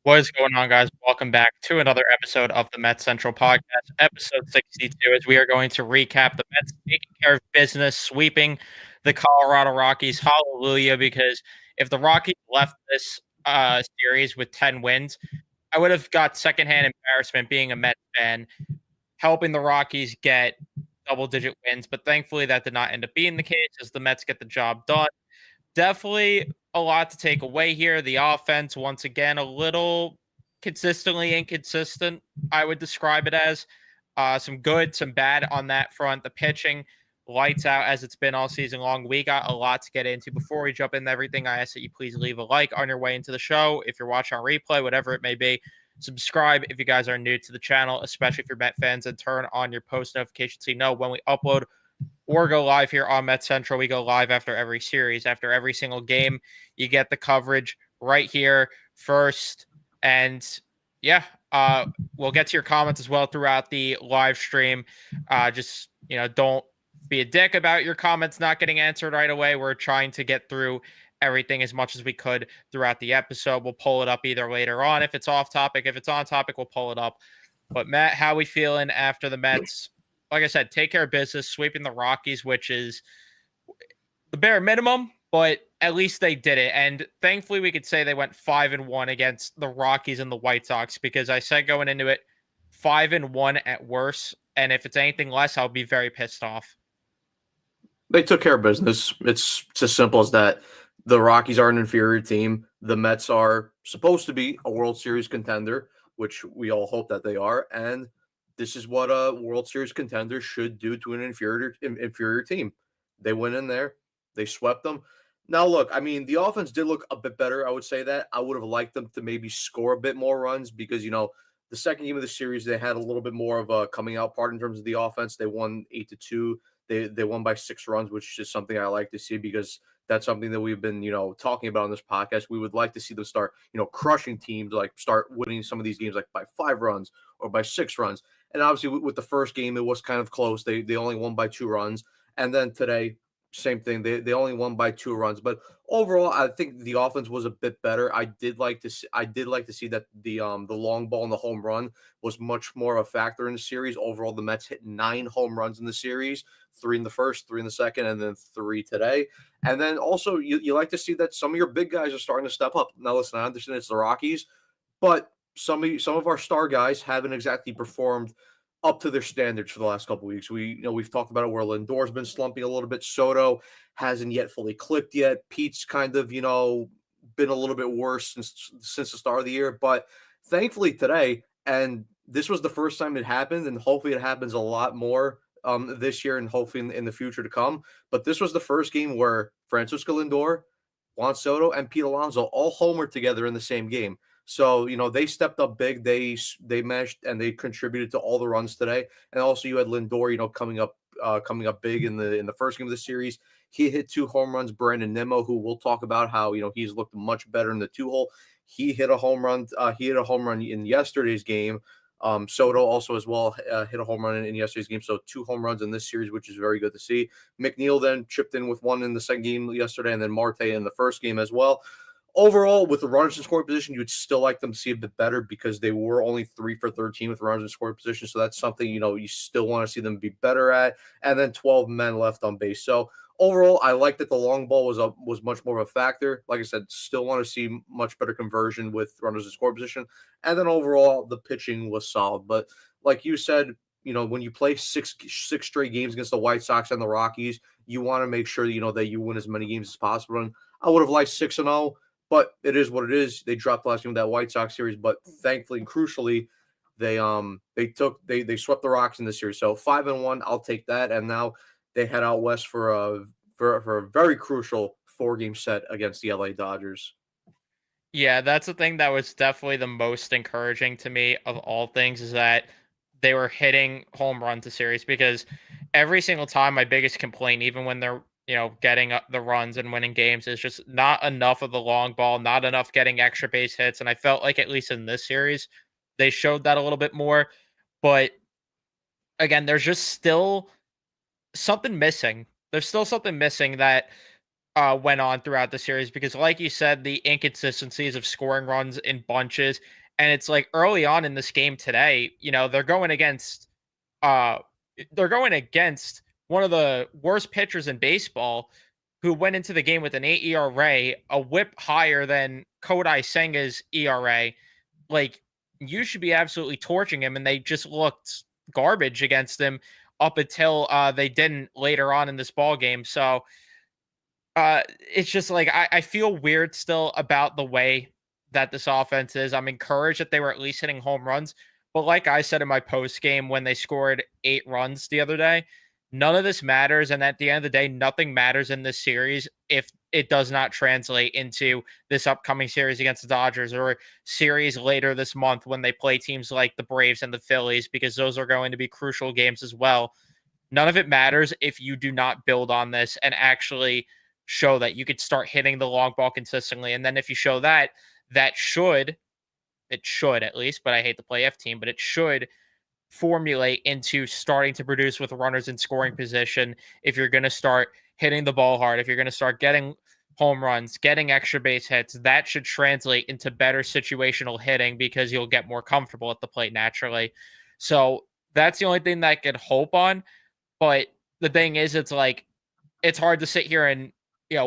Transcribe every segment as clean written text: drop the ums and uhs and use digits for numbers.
What is going on, guys? Welcome back to another episode of the Mets Central Podcast, episode 62, as we are going to recap the Mets taking care of business, sweeping the Colorado Rockies. Hallelujah, because if the Rockies left this series with 10 wins, I would have got secondhand embarrassment being a Mets fan, helping the Rockies get double-digit wins, but thankfully that did not end up being the case as the Mets get the job done. Definitely a lot to take away here. The offense, once again, a little consistently inconsistent, I would describe it as. Some good, some bad on that front. The pitching, lights out as it's been all season long. We got a lot to get into. Before we jump into everything, I ask that you please leave a like on your way into the show. If you're watching on replay, whatever it may be, subscribe if you guys are new to the channel, especially if you're Met fans, and turn on your post notifications so you know when we upload or go live here on Met Central. We go live after every series, after every single game. You get the coverage right here first. And yeah, we'll get to your comments as well throughout the live stream. Just, don't be a dick about your comments not getting answered right away. We're trying to get through everything as much as we could throughout the episode. We'll pull it up either later on if it's off topic. If it's on topic, we'll pull it up. But Matt, how we feeling after the Mets, like I said, take care of business, sweeping the Rockies, which is the bare minimum, but at least they did it. And thankfully, we could say they went 5-1 against the Rockies and the White Sox, because I said going into it, 5-1 at worst. And if it's anything less, I'll be very pissed off. They took care of business. It's as simple as that. The Rockies are an inferior team. The Mets are supposed to be a World Series contender, which we all hope that they are. And this is what a World Series contender should do to an inferior team. They went in there, they swept them. Now, look, I mean, the offense did look a bit better. I would say that I would have liked them to maybe score a bit more runs because the second game of the series they had a little bit more of a coming out part in terms of the offense. They won 8-2. They won by 6 runs, which is something I like to see because that's something that we've been talking about on this podcast. We would like to see them start crushing teams, like start winning some of these games like by 5 runs or by 6 runs. And obviously with the first game it was kind of close. They only won by 2 runs, and then today same thing. They only won by 2 runs, but overall, I think the offense was a bit better. I did like to see that the long ball and the home run was much more of a factor in the series. Overall, the Mets hit 9 home runs in the series, 3 in the first, 3 in the second, and then 3 today. And then also you like to see that some of your big guys are starting to step up. Now, listen, I understand it's the Rockies, but some of our star guys haven't exactly performed up to their standards for the last couple of weeks. We've talked about it where Lindor's been slumping a little bit. Soto hasn't yet fully clicked yet. Pete's kind of been a little bit worse since the start of the year, but thankfully today, and this was the first time it happened, and hopefully it happens a lot more this year and hopefully in the future to come. But this was the first game where Francisco Lindor, Juan Soto, and Pete Alonso all homered together in the same game. So they stepped up big. They meshed and they contributed to all the runs today. And also you had Lindor, coming up big in the first game of the series. He hit 2 home runs. Brandon Nimmo, who we'll talk about how he's looked much better in the 2 hole. He hit a home run. He hit a home run in yesterday's game. Soto also as well hit a home run in yesterday's game. So 2 home runs in this series, which is very good to see. McNeil then chipped in with one in the second game yesterday, and then Marte in the first game as well. Overall, with the runners in scoring position, you'd still like them to see a bit better because they were only 3 for 13 with runners in scoring position. So that's something, you still want to see them be better at. And then 12 men left on base. So overall, I like that the long ball was much more of a factor. Like I said, still want to see much better conversion with runners in scoring position. And then overall, the pitching was solid. But like you said, when you play six straight games against the White Sox and the Rockies, you want to make sure that you win as many games as possible. And I would have liked 6-0. But it is what it is. They dropped the last game of that White Sox series, but thankfully and crucially, they swept the Rocks in this series. So 5-1, I'll take that. And now they head out west for a very crucial 4-game set against the LA Dodgers. Yeah, that's the thing that was definitely the most encouraging to me of all things, is that they were hitting home run to series, because every single time my biggest complaint, even when they're getting the runs and winning games, is just not enough of the long ball, not enough getting extra base hits. And I felt like at least in this series, they showed that a little bit more. But again, there's just still something missing. There's still something missing that went on throughout the series because, like you said, the inconsistencies of scoring runs in bunches, and it's like early on in this game today, uh, they're going against one of the worst pitchers in baseball, who went into the game with an 8 ERA, a whip higher than Kodai Senga's ERA. Like, you should be absolutely torching him, and they just looked garbage against him up until they didn't later on in this ball game. So it's just like I feel weird still about the way that this offense is. I'm encouraged that they were at least hitting home runs, but like I said in my post game when they scored 8 runs the other day, none of this matters. And at the end of the day, nothing matters in this series if it does not translate into this upcoming series against the Dodgers or series later this month when they play teams like the Braves and the Phillies, because those are going to be crucial games as well. None of it matters if you do not build on this and actually show that you could start hitting the long ball consistently. And then if you show that, that should, it should at least, but I hate to play F team, but it should formulate into starting to produce with runners in scoring position. If you're going to start hitting the ball hard, if you're going to start getting home runs, getting extra base hits, that should translate into better situational hitting because you'll get more comfortable at the plate naturally. So that's the only thing that I could hope on. But the thing is, it's like it's hard to sit here and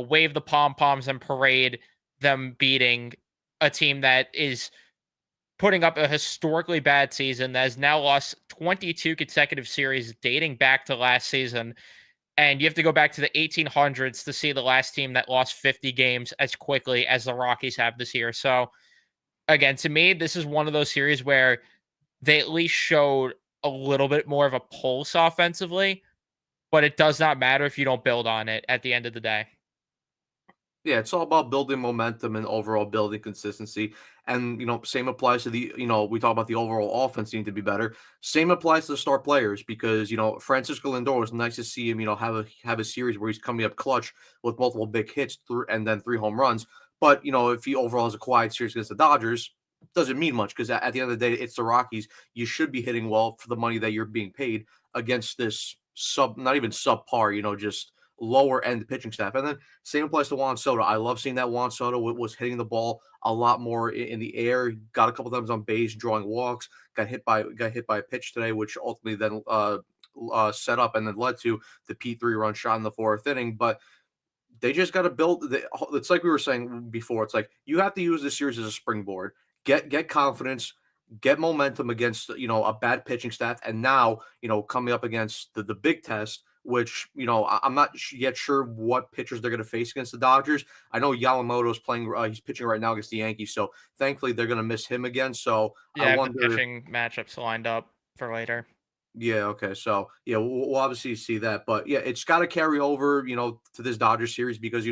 wave the pom poms and parade them beating a team that is putting up a historically bad season that has now lost 22 consecutive series dating back to last season. And you have to go back to the 1800s to see the last team that lost 50 games as quickly as the Rockies have this year. So, again, to me, this is one of those series where they at least showed a little bit more of a pulse offensively, but it does not matter if you don't build on it at the end of the day. Yeah, it's all about building momentum and overall building consistency. And, same applies to we talk about the overall offense needing to be better. Same applies to the star players because, Francisco Lindor was nice to see him, have a series where he's coming up clutch with multiple big hits through and then 3 home runs. But, if he overall has a quiet series against the Dodgers, doesn't mean much because at the end of the day, it's the Rockies. You should be hitting well for the money that you're being paid against this not even subpar, just lower end pitching staff. And then same applies to Juan Soto. I love seeing that Juan Soto was hitting the ball a lot more in the air. Got a couple times on base, drawing walks. Got hit by a pitch today, which ultimately then set up and then led to the P3 run shot in the fourth inning. But they just got to build. It's like we were saying before. It's like you have to use this series as a springboard. Get confidence, get momentum against a bad pitching staff, and now coming up against the big test. Which I'm not yet sure what pitchers they're going to face against the Dodgers. I know Yamamoto's playing; he's pitching right now against the Yankees, so thankfully they're going to miss him again. So I Yeah, I have the wonder. pitching matchups lined up for later. Yeah, okay. So, yeah, we'll obviously see that. But yeah, it's got to carry over, to this Dodgers series because,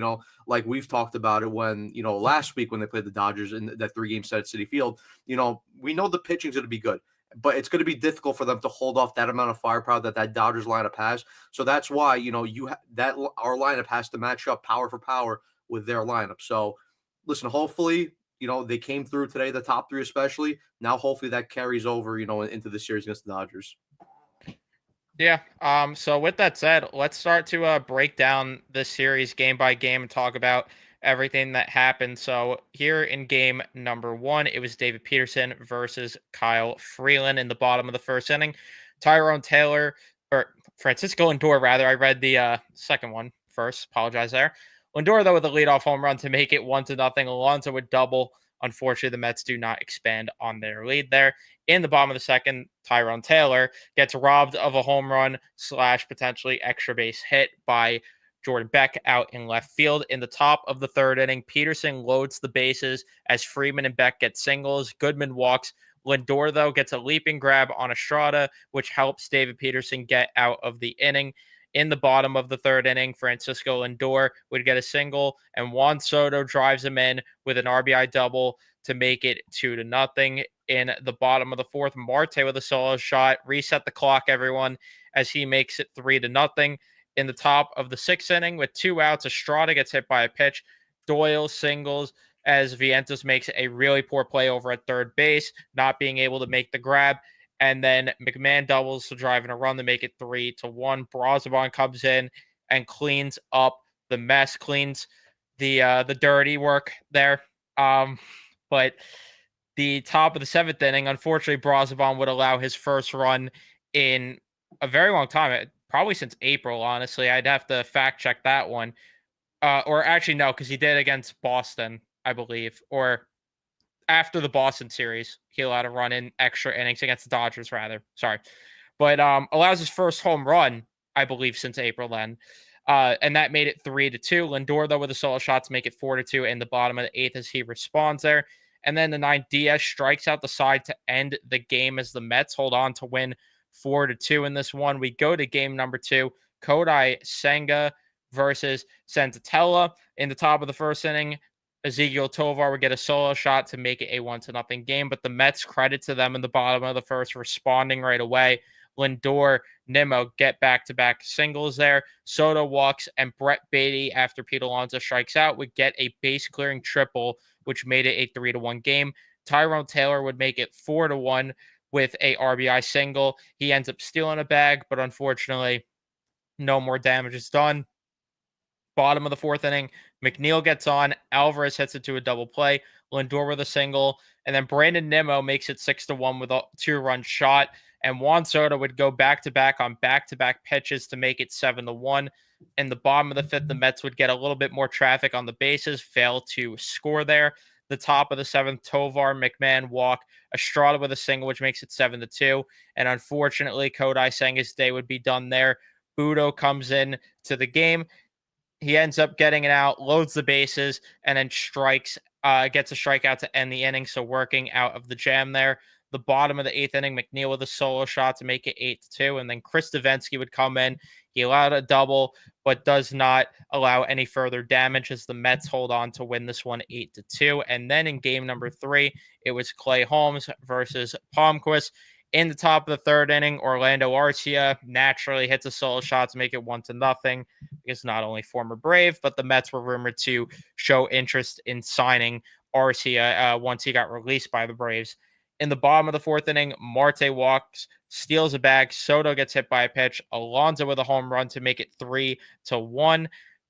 like we've talked about it when, last week when they played the Dodgers in that 3-game set at City Field, we know the pitching's going to be good, but it's going to be difficult for them to hold off that amount of firepower that Dodgers lineup has. So that's why, our lineup has to match up power for power with their lineup. So, listen, hopefully, they came through today, the top three especially. Now, hopefully that carries over, into the series against the Dodgers. Yeah. So with that said, let's start to break down this series game by game and talk about everything that happened. So here in game number one, it was David Peterson versus Kyle Freeland in the bottom of the first inning. Tyrone Taylor or Francisco Lindor, rather. I read the second one first. Apologize there. Lindor though with a leadoff home run to make it 1-0. Alonso would double. Unfortunately, the Mets do not expand on their lead there. In the bottom of the second, Tyrone Taylor gets robbed of a home run slash potentially extra base hit by Jordan Beck out in left field. In the top of the third inning, Peterson loads the bases as Freeman and Beck get singles. Goodman walks. Lindor, though, gets a leaping grab on Estrada, which helps David Peterson get out of the inning. In the bottom of the third inning, Francisco Lindor would get a single, and Juan Soto drives him in with an RBI double to make it 2-0. In the bottom of the fourth, Marte with a solo shot, reset the clock, everyone, as he makes it 3-0. In the top of the sixth inning, with 2 outs, Estrada gets hit by a pitch. Doyle singles as Vientos makes a really poor play over at third base, not being able to make the grab. And then McMahon doubles to drive in a run to make it 3-1. Brazoban comes in and cleans up the mess, cleans the dirty work there. Um, but the top of the seventh inning, unfortunately, Braziban would allow his first run in a very long time, probably since April. Honestly, I'd have to fact check that one. Or actually, no, because he did against Boston, I believe, or after the Boston series, he allowed a run in extra innings against the Dodgers, rather. Sorry, but allows his first home run, I believe, since April then. And that made it 3-2. Lindor, though, with a solo shot to make it 4-2 in the bottom of the eighth as he responds there. And then the ninth, Diaz strikes out the side to end the game as the Mets hold on to win 4-2 in this one. We go to game number two. Kodai Senga versus Senzatella in the top of the first inning. Ezekiel Tovar would get a solo shot to make it a 1-0 game, but the Mets, credit to them in the bottom of the first, responding right away. Lindor, Nimmo get back-to-back singles there. Soto walks, and Brett Beatty, after Pete Alonso strikes out, would get a base-clearing triple, which made it a 3-1 game. Tyrone Taylor would make it 4-1 with a RBI single. He ends up stealing a bag, but unfortunately, no more damage is done. Bottom of the fourth inning, McNeil gets on. Alvarez hits it to a double play. Lindor with a single. And then Brandon Nimmo makes it 6-1 with a 2-run shot. And Juan Soto would go back to back on back to back pitches to make it 7-1. In the bottom of the fifth, the Mets would get a little bit more traffic on the bases, fail to score there. The top of the seventh, Tovar, McMahon walk, Estrada with a single, which makes it 7-2. And unfortunately, Kodai Senga's day would be done there. Budo comes in to the game. He ends up getting it out, loads the bases, and then gets a strikeout to end the inning. So working out of the jam there. The bottom of the eighth inning, McNeil with a solo shot to make it 8-2. And then Chris Davinsky would come in. He allowed a double, but does not allow any further damage as the Mets hold on to win this one 8-2. And then in game number three, it was Clay Holmes versus Palmquist. In the top of the third inning, Orlando Arcia naturally hits a solo shot to make it 1-0. Because not only former Brave, but the Mets were rumored to show interest in signing Arcia once he got released by the Braves. In the bottom of the fourth inning, Marte walks, steals a bag. Soto gets hit by a pitch. Alonso with a home run to make it 3-1.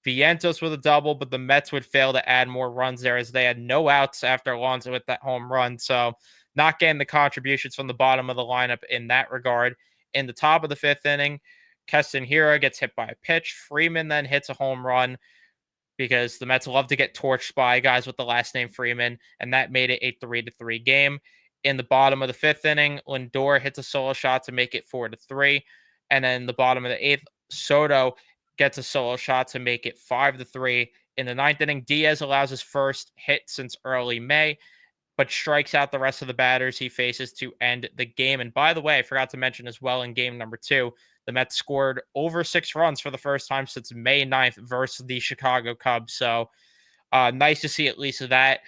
Vientos with a double, but the Mets would fail to add more runs there as they had no outs after Alonso with that home run. So not getting the contributions from the bottom of the lineup in that regard. In the top of the fifth inning, Keston Hiura gets hit by a pitch. Freeman then hits a home run because the Mets love to get torched by guys with the last name Freeman, and that made it a 3-3 game. In the bottom of the fifth inning, Lindor hits a solo shot to make it 4-3. And then the bottom of the eighth, Soto gets a solo shot to make it 5-3. In the ninth inning, Diaz allows his first hit since early May, but strikes out the rest of the batters he faces to end the game. And by the way, I forgot to mention as well in game number two, the Mets scored over 6 runs for the first time since May 9th versus the Chicago Cubs. So nice to see at least that.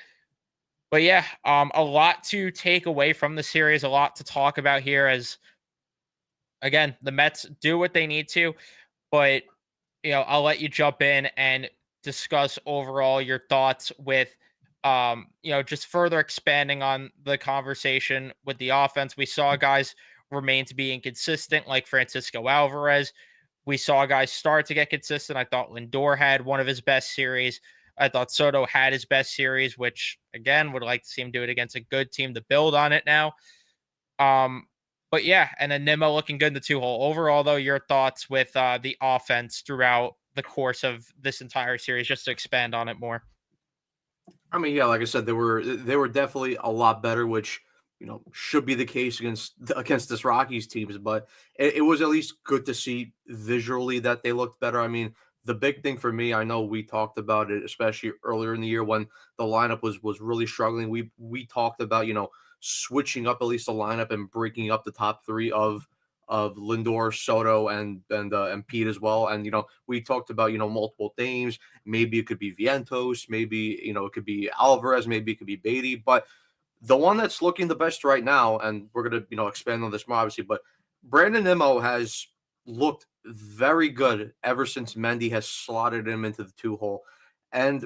But yeah, a lot to take away from the series, a lot to talk about here as, again, the Mets do what they need to, but I'll let you jump in and discuss overall your thoughts with, just further expanding on the conversation with the offense. We saw guys remain to be inconsistent, like Francisco Alvarez. We saw guys start to get consistent. I thought Lindor had one of his best series. I thought Soto had his best series, which again would like to see him do it against a good team to build on it now. But yeah, and then Nimmo looking good in the 2-hole. Overall, though, your thoughts with the offense throughout the course of this entire series, just to expand on it more. I mean, yeah, like I said, they were definitely a lot better, which should be the case against this Rockies teams. But it was at least good to see visually that they looked better. I mean, the big thing for me, I know we talked about it, especially earlier in the year when the lineup was really struggling. We talked about switching up at least the lineup and breaking up the top three of Lindor, Soto, and Pete as well. And we talked about multiple names. Maybe it could be Vientos, maybe it could be Alvarez, maybe it could be Beatty, but the one that's looking the best right now, and we're gonna expand on this more obviously, but Brandon Nimmo has looked very good ever since Mendy has slotted him into the 2-hole. And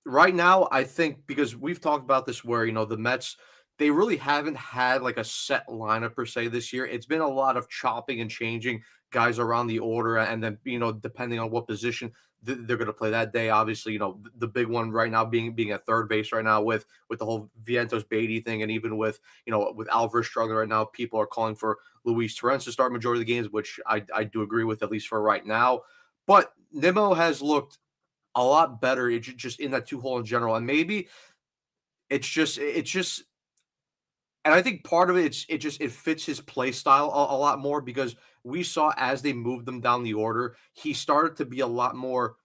right now, I think because we've talked about this where, the Mets, they really haven't had like a set lineup per se this year. It's been a lot of chopping and changing guys around the order and then, depending on what position. they're going to play that day. Obviously, the big one right now being at third base right now with the whole Vientos Beatty thing, and even with with Alvarez struggling right now, people are calling for Luis Torrens to start majority of the games, which I do agree with, at least for right now. But Nimmo has looked a lot better, just in that two hole in general, and maybe it's just and I think part of it, it fits his play style a lot more, because we saw as they moved them down the order, he started to be a lot more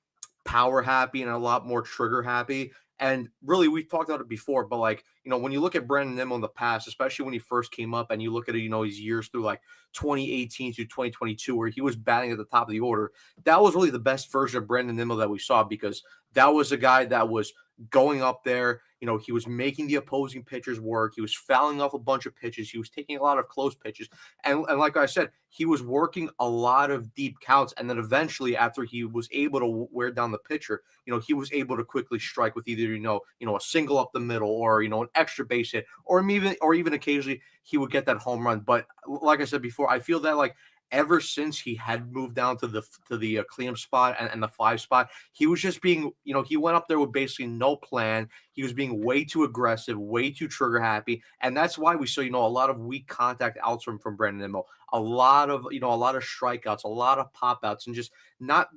power happy and a lot more trigger happy. And really, we've talked about it before, but like, when you look at Brandon Nimmo in the past, especially when he first came up, and you look at it, his years through like 2018 to 2022, where he was batting at the top of the order, that was really the best version of Brandon Nimmo that we saw, because that was a guy that was going up there. He was making the opposing pitchers work. He was fouling off a bunch of pitches. He was taking a lot of close pitches. And like I said, he was working a lot of deep counts. And then eventually, after he was able to wear down the pitcher, he was able to quickly strike with either, a single up the middle, or, an extra base hit, or even occasionally he would get that home run. But like I said before, I feel that like ever since he had moved down to the cleanup spot and the five spot, he was just being, he went up there with basically no plan. He was being way too aggressive, way too trigger happy, and that's why we saw, a lot of weak contact outs from Brandon Nimmo, a lot of strikeouts, a lot of pop outs, and just not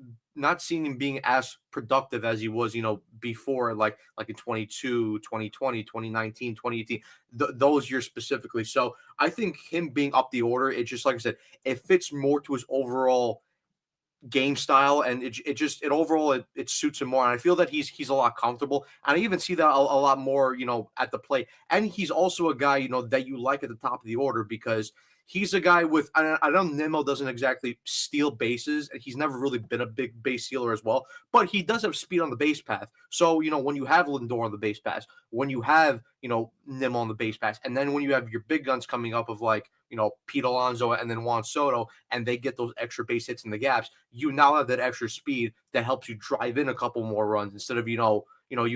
seeing him being as productive as he was, before, like in 22, 2020, 2019, 2018, those years specifically. So I think him being up the order, it just, like I said, it fits more to his overall game style, and it suits him more. And I feel that he's a lot comfortable, and I even see that a lot more, at the plate. And he's also a guy, that you like at the top of the order, because he's a guy with, I know Nimmo doesn't exactly steal bases, and he's never really been a big base stealer as well, but he does have speed on the base path. So, when you have Lindor on the base pass, when you have, Nimmo on the base pass, and then when you have your big guns coming up of like, Pete Alonso and then Juan Soto, and they get those extra base hits in the gaps, you now have that extra speed that helps you drive in a couple more runs, instead of, you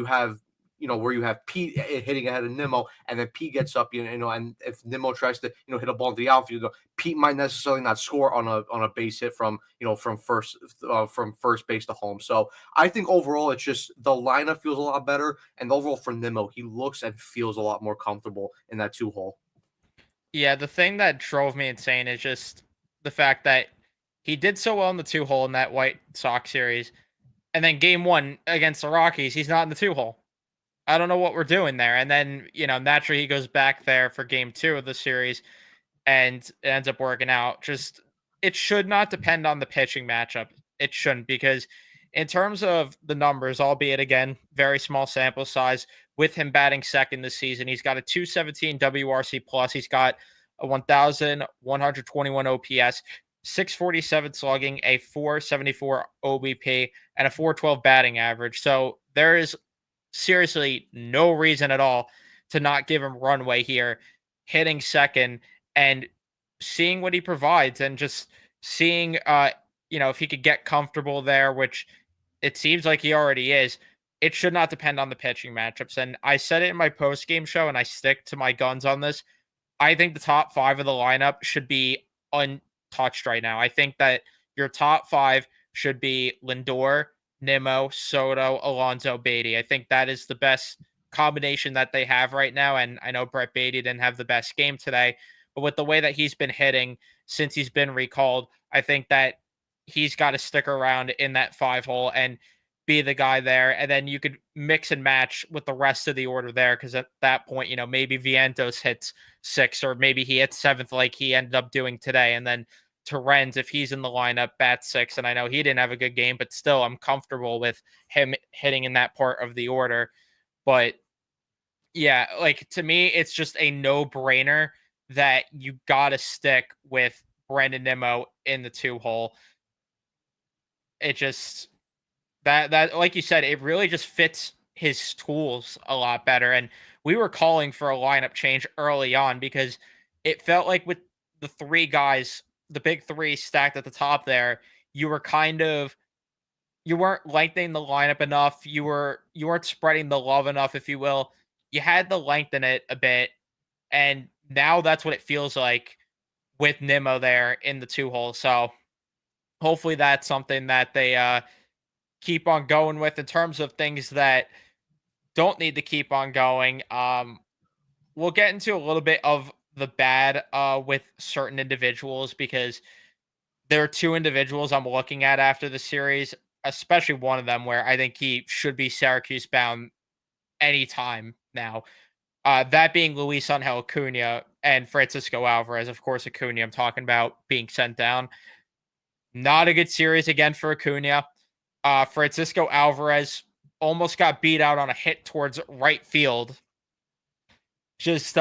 have, where you have Pete hitting ahead of Nimmo, and then Pete gets up, and if Nimmo tries to, hit a ball into the outfield, Pete might necessarily not score on a base hit from, from first base to home. So I think overall, it's just the lineup feels a lot better, and overall for Nimmo, he looks and feels a lot more comfortable in that two hole. Yeah, the thing that drove me insane is just the fact that he did so well in the two hole in that White Sox series, and then game one against the Rockies, he's not in the two hole. I don't know what we're doing there. And then, naturally he goes back there for game two of the series, and it ends up working out. Just it should not depend on the pitching matchup. It shouldn't, because in terms of the numbers, albeit again very small sample size, with him batting second this season, he's got a 217 WRC plus. He's got a 1,121 OPS, 647 slugging, a 474 OBP, and a 412 batting average. So there is seriously no reason at all to not give him runway here, hitting second and seeing what he provides, and just seeing if he could get comfortable there, which it seems like he already is. It should not depend on the pitching matchups. And I said it in my post game show, and I stick to my guns on this. I think the top five of the lineup should be untouched right now. I think that your top five should be Lindor, Nimmo, Soto, Alonso, Beatty. I think that is the best combination that they have right now. And I know Brett Beatty didn't have the best game today, but with the way that he's been hitting since he's been recalled, I think that he's got to stick around in that five hole and be the guy there. And then you could mix and match with the rest of the order there. Cause at that point, maybe Vientos hits six, or maybe he hits seventh like he ended up doing today. And then Torrens, if he's in the lineup, bat six. And I know he didn't have a good game, but still I'm comfortable with him hitting in that part of the order. But yeah, like to me, it's just a no-brainer that you gotta stick with Brandon Nimmo in the two hole. It just that like you said, it really just fits his tools a lot better. And we were calling for a lineup change early on, because it felt like with the three guys, the big three stacked at the top there, you were kind of you weren't lengthening the lineup enough. You weren't spreading the love enough, if you will. You had to lengthen it a bit, and now that's what it feels like with Nimmo there in the two hole. So hopefully that's something that they keep on going with. In terms of things that don't need to keep on going, we'll get into a little bit of the bad with certain individuals because there are two individuals I'm looking at after the series, especially one of them where I think he should be Syracuse bound anytime now. That being Luis Angel Acuna and Francisco Alvarez. Of course, Acuna, I'm talking about being sent down. Not a good series again for Acuna. Francisco Alvarez almost got beat out on a hit towards right field. Just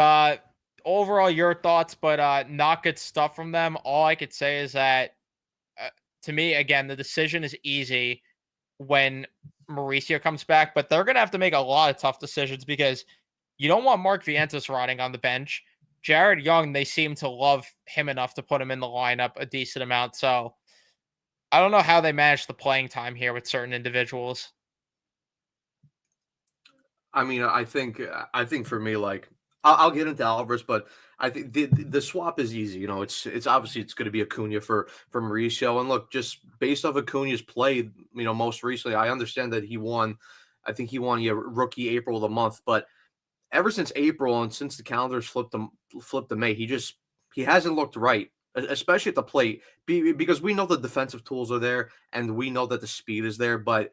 overall, your thoughts, but not good stuff from them. All I could say is that uh, to me, again, the decision is easy when Mauricio comes back, but they're going to have to make a lot of tough decisions because you don't want Mark Vientos rotting on the bench. Jared Young, they seem to love him enough to put him in the lineup a decent amount. So I don't know how they manage the playing time here with certain individuals. I mean, I think for me, like I'll get into Alvarez, but I think the swap is easy. You know, it's obviously it's going to be Acuna for Mauricio, and look, just based off Acuna's play, most recently, I understand that he won. I think he won rookie April of the month, but ever since April and since the calendars flipped to May, he hasn't looked right, especially at the plate, because we know the defensive tools are there and we know that the speed is there, but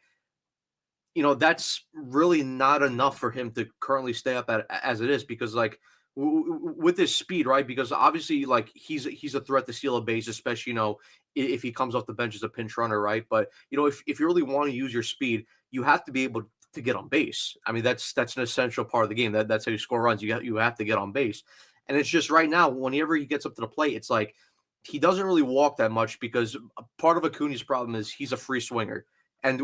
that's really not enough for him to currently stay up at as it is because like with his speed, right? Because obviously, like he's a threat to steal a base, especially if he comes off the bench as a pinch runner, right? But if you really want to use your speed, you have to be able to get on base. I mean, that's an essential part of the game. That's how you score runs. You have to get on base, and it's just right now whenever he gets up to the plate, it's like he doesn't really walk that much because part of Acuna's problem is he's a free swinger. And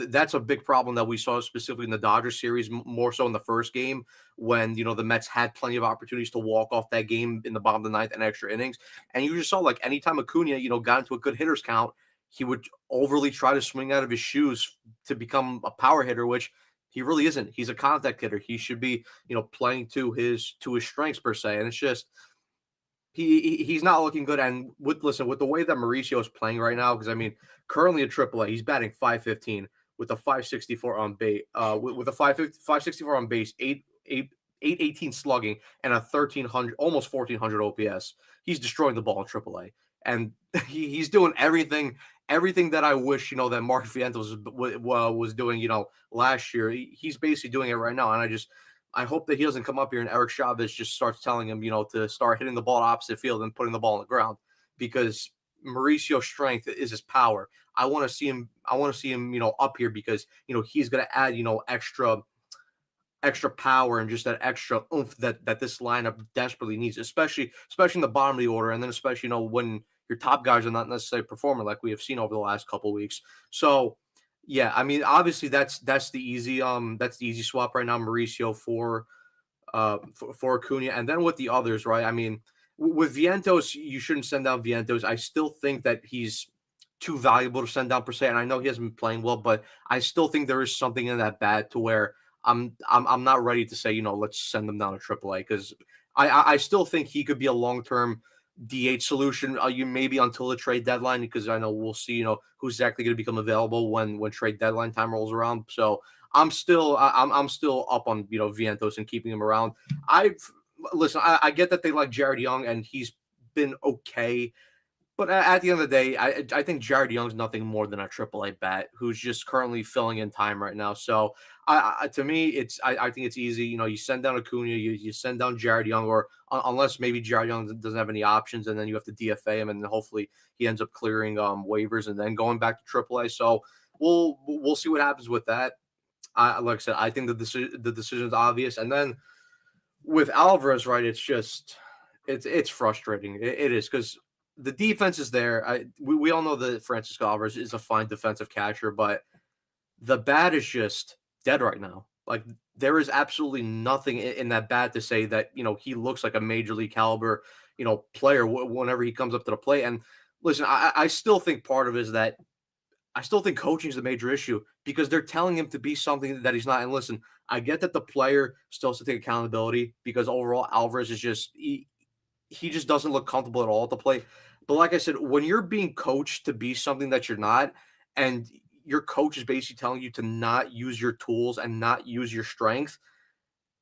that's a big problem that we saw specifically in the Dodgers series, more so in the first game when the Mets had plenty of opportunities to walk off that game in the bottom of the ninth and extra innings. And you just saw like anytime Acuna got into a good hitters count, he would overly try to swing out of his shoes to become a power hitter, which he really isn't. He's a contact hitter. He should be playing to his strengths per se. And it's just he's not looking good. And with the way that Mauricio is playing right now, because I mean, currently at AAA, he's batting 515 with a 564 on base, with a 564 on base, 818 slugging, and a 1300, almost 1400 OPS. He's destroying the ball in AAA, and he's doing everything that I wish that Mark Vientos was doing last year. He's basically doing it right now, and I hope that he doesn't come up here and Eric Chavez just starts telling him, to start hitting the ball opposite field and putting the ball on the ground because Mauricio's strength is his power. I want to see him. I want to see him, up here because he's going to add extra power and just that extra oomph that this lineup desperately needs, especially in the bottom of the order, and then especially when your top guys are not necessarily performing like we have seen over the last couple of weeks. So yeah, I mean, obviously that's the easy swap right now, Mauricio for Acuna, and then with the others, right? I mean, with Vientos, you shouldn't send down Vientos. I still think that he's too valuable to send down per se, and I know he hasn't been playing well, but I still think there is something in that bat to where I'm not ready to say let's send him down to AAA because I still think he could be a long-term DH solution. You maybe until the trade deadline because I know we'll see who's exactly going to become available when trade deadline time rolls around. So I'm still up on Vientos and keeping him around. I've listen. I get that they like Jared Young and he's been okay. But at the end of the day, I think Jared Young's nothing more than a AAA bat who's just currently filling in time right now. So to me, I think it's easy. You send down Acuna, you send down Jared Young, or unless maybe Jared Young doesn't have any options, and then you have to DFA him, and then hopefully he ends up clearing waivers and then going back to AAA. So we'll see what happens with that. Like I said, I think the decision is obvious, and then with Alvarez, right? It's frustrating. It is because the defense is there. We all know that Francisco Alvarez is a fine defensive catcher, but the bat is just dead right now. Like there is absolutely nothing in that bat to say that he looks like a major league caliber player whenever he comes up to the plate. And listen, I still think part of it is that I still think coaching is the major issue because they're telling him to be something that he's not. And listen, I get that the player still has to take accountability because overall Alvarez is just he just doesn't look comfortable at all at the plate. But like I said, when you're being coached to be something that you're not, and your coach is basically telling you to not use your tools and not use your strength,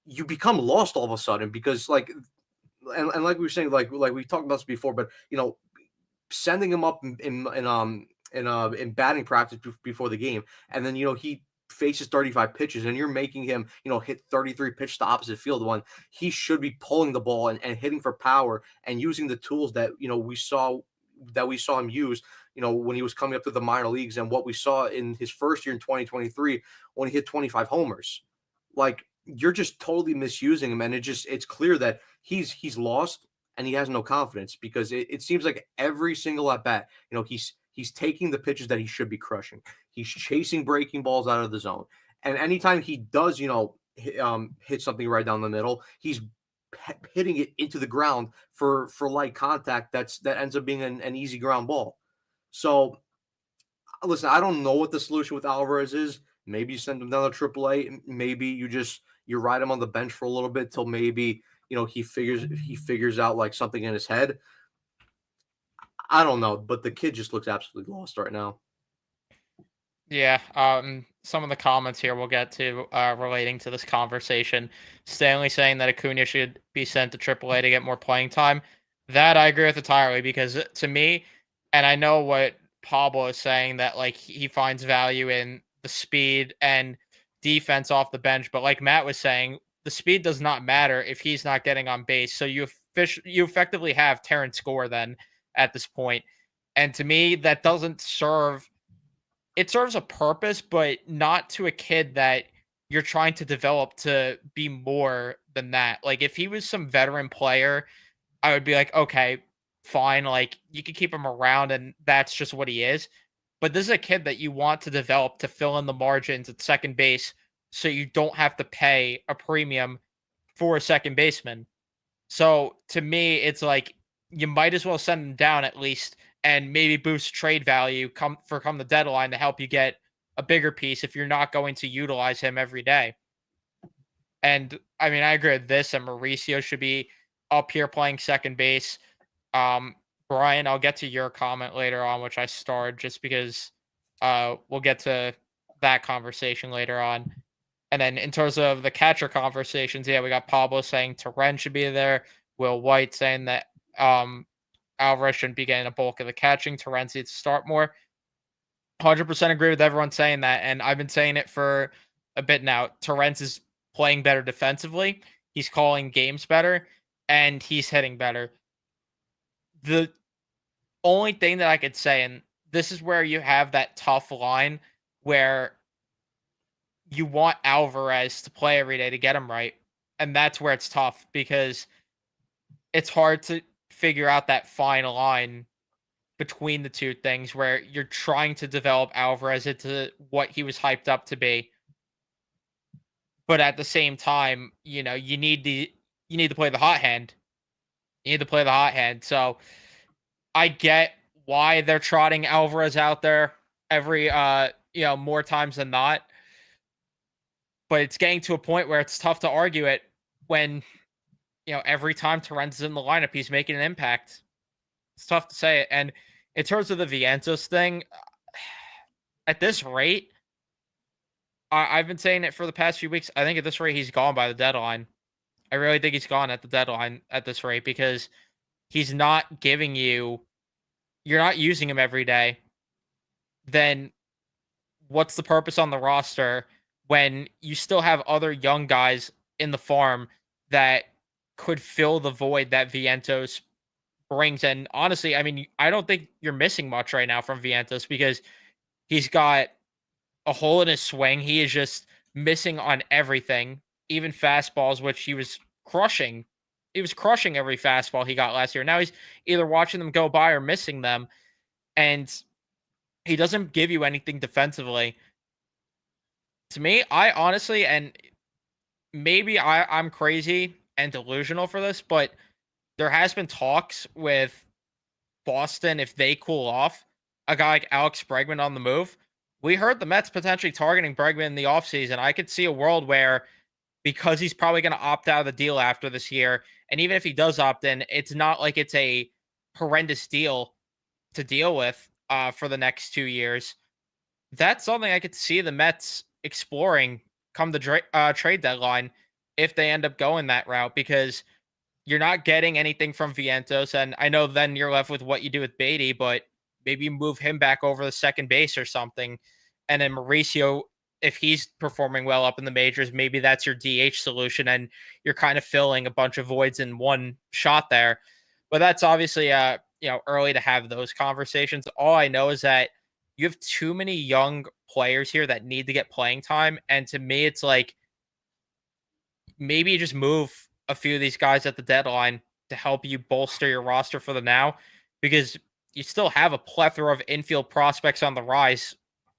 you become lost all of a sudden because like and like we were saying, like we talked about this before, but sending him up in batting practice before the game, and then he faces 35 pitches, and you're making him hit 33 pitches to opposite field when he should be pulling the ball and hitting for power and using the tools that we saw him use when he was coming up to the minor leagues and what we saw in his first year in 2023 when he hit 25 homers. Like you're just totally misusing him, and it's clear that he's lost and he has no confidence because it seems like every single at bat, he's taking the pitches that he should be crushing. He's chasing breaking balls out of the zone, and anytime he does, hit something right down the middle, he's hitting it into the ground for light contact. That ends up being an easy ground ball. So listen, I don't know what the solution with Alvarez is. Maybe you send him down to AAA. Maybe you ride him on the bench for a little bit till maybe he figures out like something in his head. I don't know, but the kid just looks absolutely lost right now. Yeah, some of the comments here we'll get to relating to this conversation. Stanley saying that Acuna should be sent to AAA to get more playing time. That I agree with entirely because to me, and I know what Pablo is saying that like he finds value in the speed and defense off the bench, but like Matt was saying, the speed does not matter if he's not getting on base. So you effectively have Terrence Gore then at this point, and to me that doesn't serve it serves a purpose, but not to a kid that you're trying to develop to be more than that. Like if he was some veteran player, I would be like, okay, fine. Like you could keep him around and that's just what he is. But this is a kid that you want to develop to fill in the margins at second base so you don't have to pay a premium for a second baseman. So to me, it's like you might as well send him down at least and maybe boost trade value come the deadline to help you get a bigger piece if you're not going to utilize him every day. And I mean, I agree with this, and Mauricio should be up here playing second base. Um, Brian, I'll get to your comment later on, which I starred just because we'll get to that conversation later on. And then in terms of the catcher conversations, yeah, we got Pablo saying Terren should be there. Will White saying that Alvarez shouldn't be getting a bulk of the catching. Terren needs to start more. 100% agree with everyone saying that. And I've been saying it for a bit now. Terrence is playing better defensively. He's calling games better and he's hitting better. The only thing that I could say, and this is where you have that tough line where you want Alvarez to play every day to get him right. And that's where it's tough because it's hard to figure out that fine line between the two things where you're trying to develop Alvarez into what he was hyped up to be. But at the same time, you need to play the hot hand. You need to play the hot hand. So I get why they're trotting Alvarez out there every more times than not. But it's getting to a point where it's tough to argue it when every time Torrens is in the lineup, he's making an impact. It's tough to say it. And in terms of the Vientos thing, at this rate, I've been saying it for the past few weeks. I think at this rate, he's gone by the deadline. I really think he's gone at the deadline at this rate because he's not giving you, you're not using him every day. Then what's the purpose on the roster when you still have other young guys in the farm that could fill the void that Vientos brings? And honestly, I mean, I don't think you're missing much right now from Vientos because he's got a hole in his swing. He is just missing on everything, even fastballs, which he was crushing. He was crushing every fastball he got last year. Now he's either watching them go by or missing them. And he doesn't give you anything defensively. To me, I honestly, and maybe I'm crazy and delusional for this, but there has been talks with Boston if they cool off a guy like Alex Bregman on the move. We heard the Mets potentially targeting Bregman in the offseason. I could see a world where because he's probably going to opt out of the deal after this year, and even if he does opt in, it's not like it's a horrendous deal to deal with for the next 2 years. That's something I could see the Mets exploring come the trade deadline if they end up going that route because you're not getting anything from Vientos, and I know then you're left with what you do with Beatty, but maybe you move him back over the second base or something, and then Mauricio, if he's performing well up in the majors, maybe that's your DH solution, and you're kind of filling a bunch of voids in one shot there. But that's obviously early to have those conversations. All I know is that you have too many young players here that need to get playing time, and to me, it's like maybe you just move a few of these guys at the deadline to help you bolster your roster for the now because you still have a plethora of infield prospects on the rise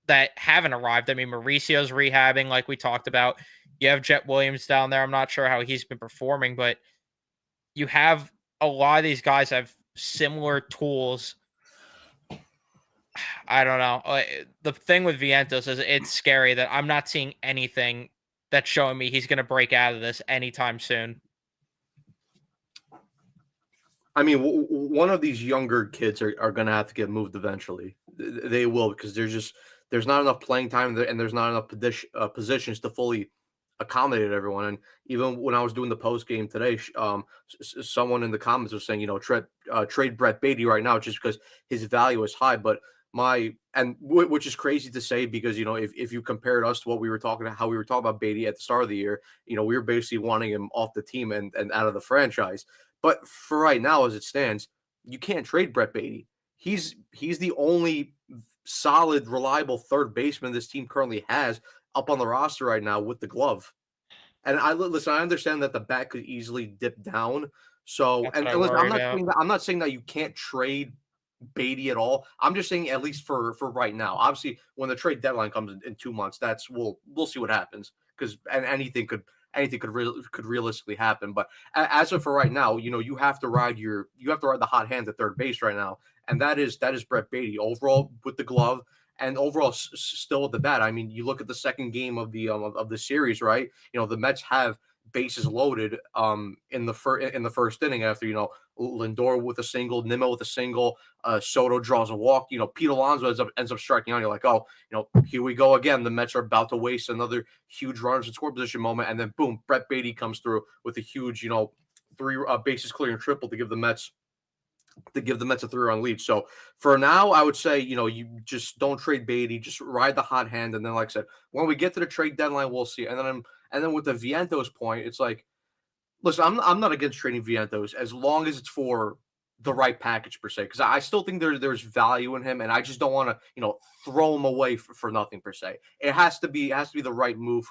that haven't arrived. I mean, Mauricio's rehabbing, like we talked about. You have Jet Williams down there. I'm not sure how he's been performing, but you have a lot of these guys have similar tools. I don't know. The thing with Vientos is it's scary that I'm not seeing anything that's showing me he's going to break out of this anytime soon. I mean, one of these younger kids are going to have to get moved eventually. They will because there's not enough playing time and there's not enough positions to fully accommodate everyone. And even when I was doing the post game today, someone in the comments was saying, trade Brett Beatty right now just because his value is high. But which is crazy to say because if you compared us to what we were talking about, how we were talking about Beatty at the start of the year, we were basically wanting him off the team and out of the franchise. But for right now, as it stands, you can't trade Brett Beatty. He's the only solid, reliable third baseman this team currently has up on the roster right now with the glove. And I understand that the bat could easily dip down. So, That's what and I listen, worry about. I'm not saying that you can't trade Beatty at all. I'm just saying at least for right now. Obviously, when the trade deadline comes in 2 months, we'll see what happens because could realistically happen. But as of for right now, you have to ride the hot hand at third base right now, and that is Brett Beatty overall with the glove and overall still with the bat. I mean, you look at the second game of the series, right? The Mets have bases loaded in the first inning after Lindor with a single, Nimmo with a single, Soto draws a walk. Pete Alonso ends up striking out. You're like, oh, here we go again. The Mets are about to waste another huge runners in score position moment, and then boom, Brett Beatty comes through with a huge, three bases clearing triple to give the Mets a 3-run lead. So for now, I would say, you just don't trade Beatty, just ride the hot hand. And then, like I said, when we get to the trade deadline, we'll see. And then with the Vientos point, it's like, listen, I'm not against trading Vientos as long as it's for the right package per se, because I still think there's value in him, and I just don't want to throw him away for nothing per se. It has to be the right move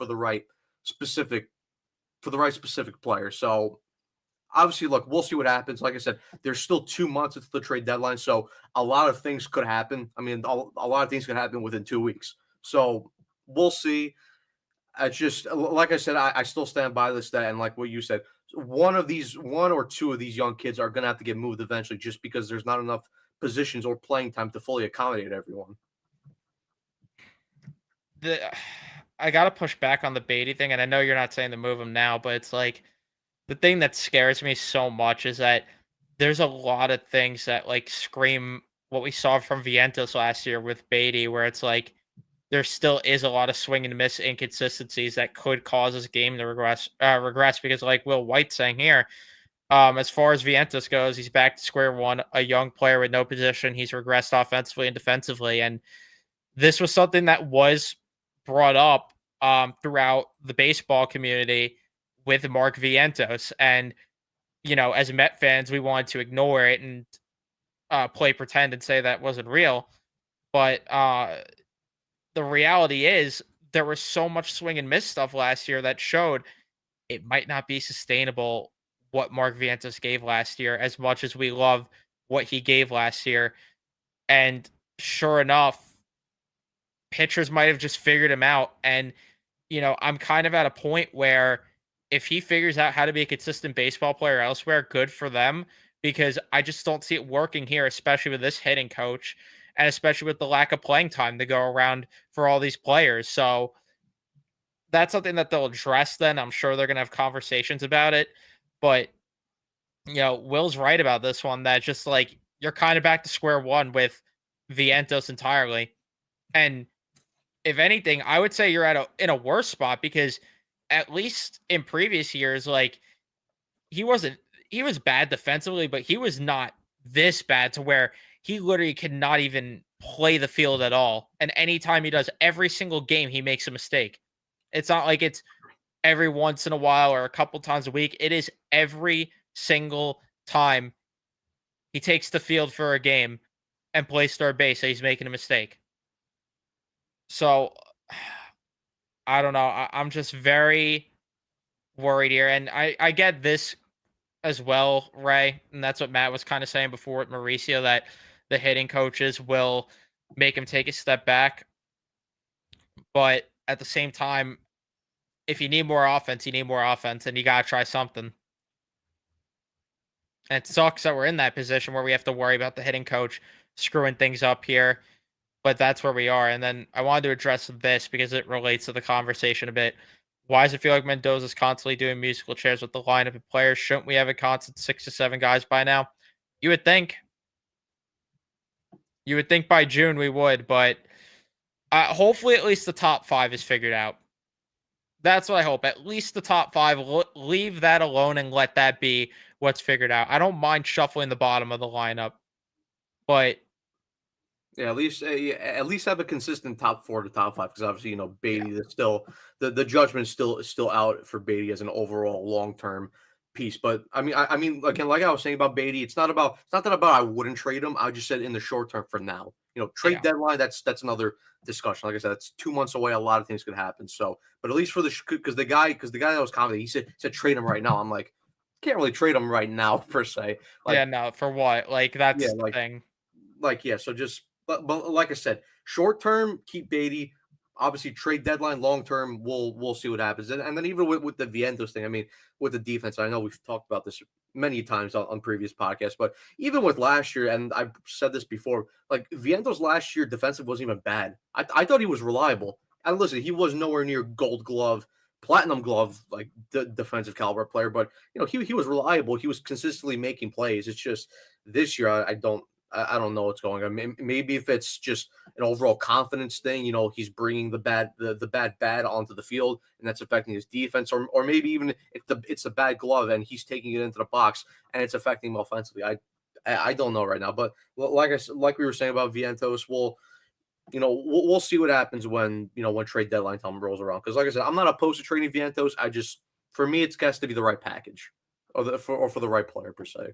specific for the right specific player. So obviously, look, we'll see what happens. Like I said, there's still 2 months until the trade deadline, so a lot of things could happen. I mean, a lot of things could happen within 2 weeks. So we'll see. I just like I said, I still stand by this stat, and like what you said, one or two of these young kids are going to have to get moved eventually, just because there's not enough positions or playing time to fully accommodate everyone. The I gotta push back on the Beatty thing, and I know you're not saying to move him now, but it's like the thing that scares me so much is that there's a lot of things that like scream what we saw from Vientos last year with Beatty, where it's like there still is a lot of swing and miss inconsistencies that could cause his game to regress because like Will White saying here, as far as Vientos goes, he's back to square one, a young player with no position. He's regressed offensively and defensively, and this was something that was brought up throughout the baseball community with Mark Vientos. And, as Met fans, we wanted to ignore it and play pretend and say that wasn't real. But the reality is, there was so much swing and miss stuff last year that showed it might not be sustainable what Mark Vientos gave last year, as much as we love what he gave last year. And sure enough, pitchers might have just figured him out. And, I'm kind of at a point where if he figures out how to be a consistent baseball player elsewhere, good for them, because I just don't see it working here, especially with this hitting coach and especially with the lack of playing time to go around for all these players. So that's something that they'll address then. I'm sure they're going to have conversations about it. But, Will's right about this one that just like you're kind of back to square one with Vientos entirely. And if anything, I would say you're at a in a worse spot because at least in previous years, like he wasn't he was bad defensively, but he was not this bad to where he literally could not even play the field at all. And anytime he does, every single game he makes a mistake. It's not like it's every once in a while or a couple times a week. It is every single time he takes the field for a game and plays third base that he's making a mistake. So I don't know. I'm just very worried here. And I get this as well, Ray. And that's what Matt was kind of saying before with Mauricio, that the hitting coaches will make him take a step back. But at the same time, if you need more offense, you need more offense and you got to try something. And it sucks that we're in that position where we have to worry about the hitting coach screwing things up here. But that's where we are. And then I wanted to address this because it relates to the conversation a bit. Why does it feel like Mendoza's constantly doing musical chairs with the lineup of players? Shouldn't we have a constant 6 to 7 guys by now? You would think. You would think by June we would, but hopefully at least the top five is figured out. That's what I hope. At least the top five. Leave that alone and let that be what's figured out. I don't mind shuffling the bottom of the lineup, but Yeah, yeah, at least have a consistent top 4 to top 5 because obviously, yeah, Beatty is still the judgment is still out for Beatty as an overall long-term piece. But I mean, again, like I was saying about Beatty, it's not that about I wouldn't trade him. I just said in the short term for now. Trade yeah, deadline, that's another discussion. Like I said, that's 2 months away. A lot of things could happen. So, but at least for because the guy that was commenting, he said trade him right now. I'm like, can't really trade him right now per se. yeah. Like, No, for what? Like yeah, that's the thing. yeah, so just but like I said, short term keep Beatty. Obviously, trade deadline. Long term, we'll see what happens. And then even with the Vientos thing, I mean, with the defense, I know we've talked about this many times on previous podcasts, but even with last year, and I've said this before, like Vientos last year, defensive wasn't even bad. I thought he was reliable. And listen, he was nowhere near Gold Glove, Platinum Glove, like the defensive caliber player, but he was reliable. He was consistently making plays. It's just this year, I don't know what's going on. Maybe if it's just an overall confidence thing, he's bringing the bad onto the field, and that's affecting his defense, or maybe even if it's a bad glove and he's taking it into the box and it's affecting him offensively. I don't know right now, but like we were saying about Vientos, we'll see what happens when trade deadline time rolls around. Because like I said, I'm not opposed to trading Vientos. For me, it's has to be the right package, or for the right player per se.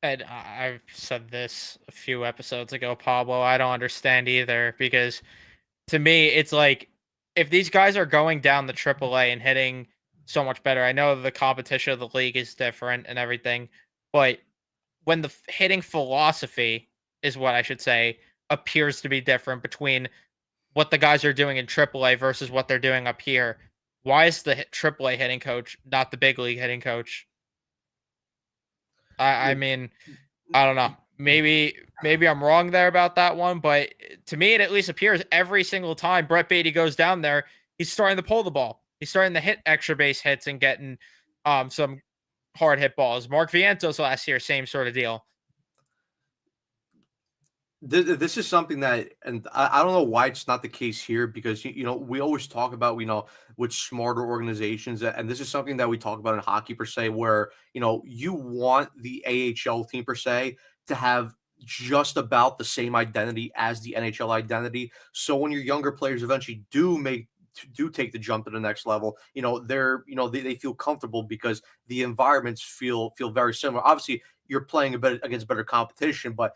And I've said this a few episodes ago, Pablo. I don't understand either because to me, it's like if these guys are going down the AAA and hitting so much better, I know the competition of the league is different and everything, but when the hitting philosophy is what I should say appears to be different between what the guys are doing in AAA versus what they're doing up here. Why is the AAA hitting coach not the big league hitting coach? I mean, I don't know. Maybe I'm wrong there about that one, but to me, it at least appears every single time Brett Beatty goes down there, he's starting to pull the ball. He's starting to hit extra base hits and getting some hard hit balls. Mark Vientos last year, same sort of deal. This is something that, and I don't know why it's not the case here because we always talk about with smarter organizations, and this is something that we talk about in hockey per se, where you want the AHL team per se to have just about the same identity as the NHL identity. So when your younger players eventually do take the jump to the next level, they feel comfortable because the environments feel very similar. Obviously, you're playing a bit against better competition, but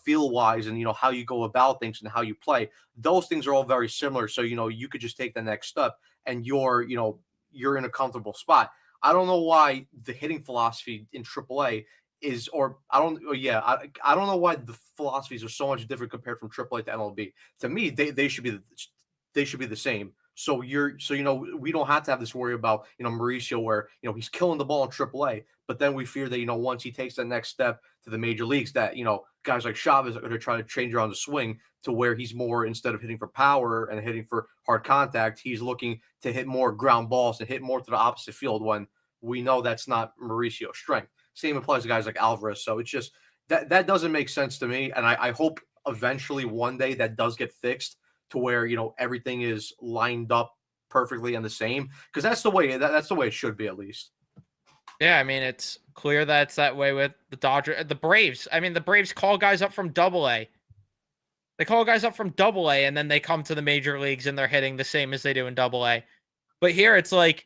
feel wise and how you go about things and how you play, those things are all very similar. So you could just take the next step and you're in a comfortable spot. I don't know why the hitting philosophy in AAA is, or I don't, oh, yeah, I don't know why the philosophies are so much different compared from AAA to MLB. To me, they should be the same. So we don't have to have this worry about Mauricio where he's killing the ball in AAA, but then we fear that once he takes that next step to the major leagues that guys like Chavez are going to try to change around the swing to where he's more, instead of hitting for power and hitting for hard contact, he's looking to hit more ground balls and hit more to the opposite field when we know that's not Mauricio's strength. Same applies to guys like Alvarez. So it's just that doesn't make sense to me, and I hope eventually one day that does get fixed to where everything is lined up perfectly and the same, because that's the way it should be at least. Yeah, I mean, it's clear that it's that way with the Braves. I mean, the Braves call guys up from Double A. They call guys up from Double A, and then they come to the major leagues and they're hitting the same as they do in Double A. But here, it's like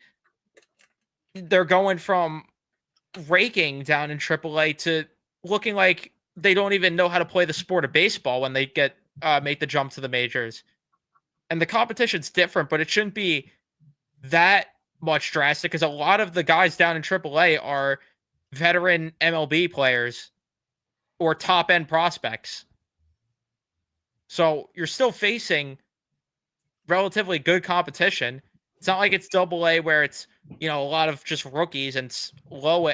they're going from raking down in Triple A to looking like they don't even know how to play the sport of baseball when they get make the jump to the majors. And the competition's different, but it shouldn't be that much drastic because a lot of the guys down in Triple A are veteran MLB players or top end prospects. So you're still facing relatively good competition. It's not like it's Double A where it's a lot of just rookies and low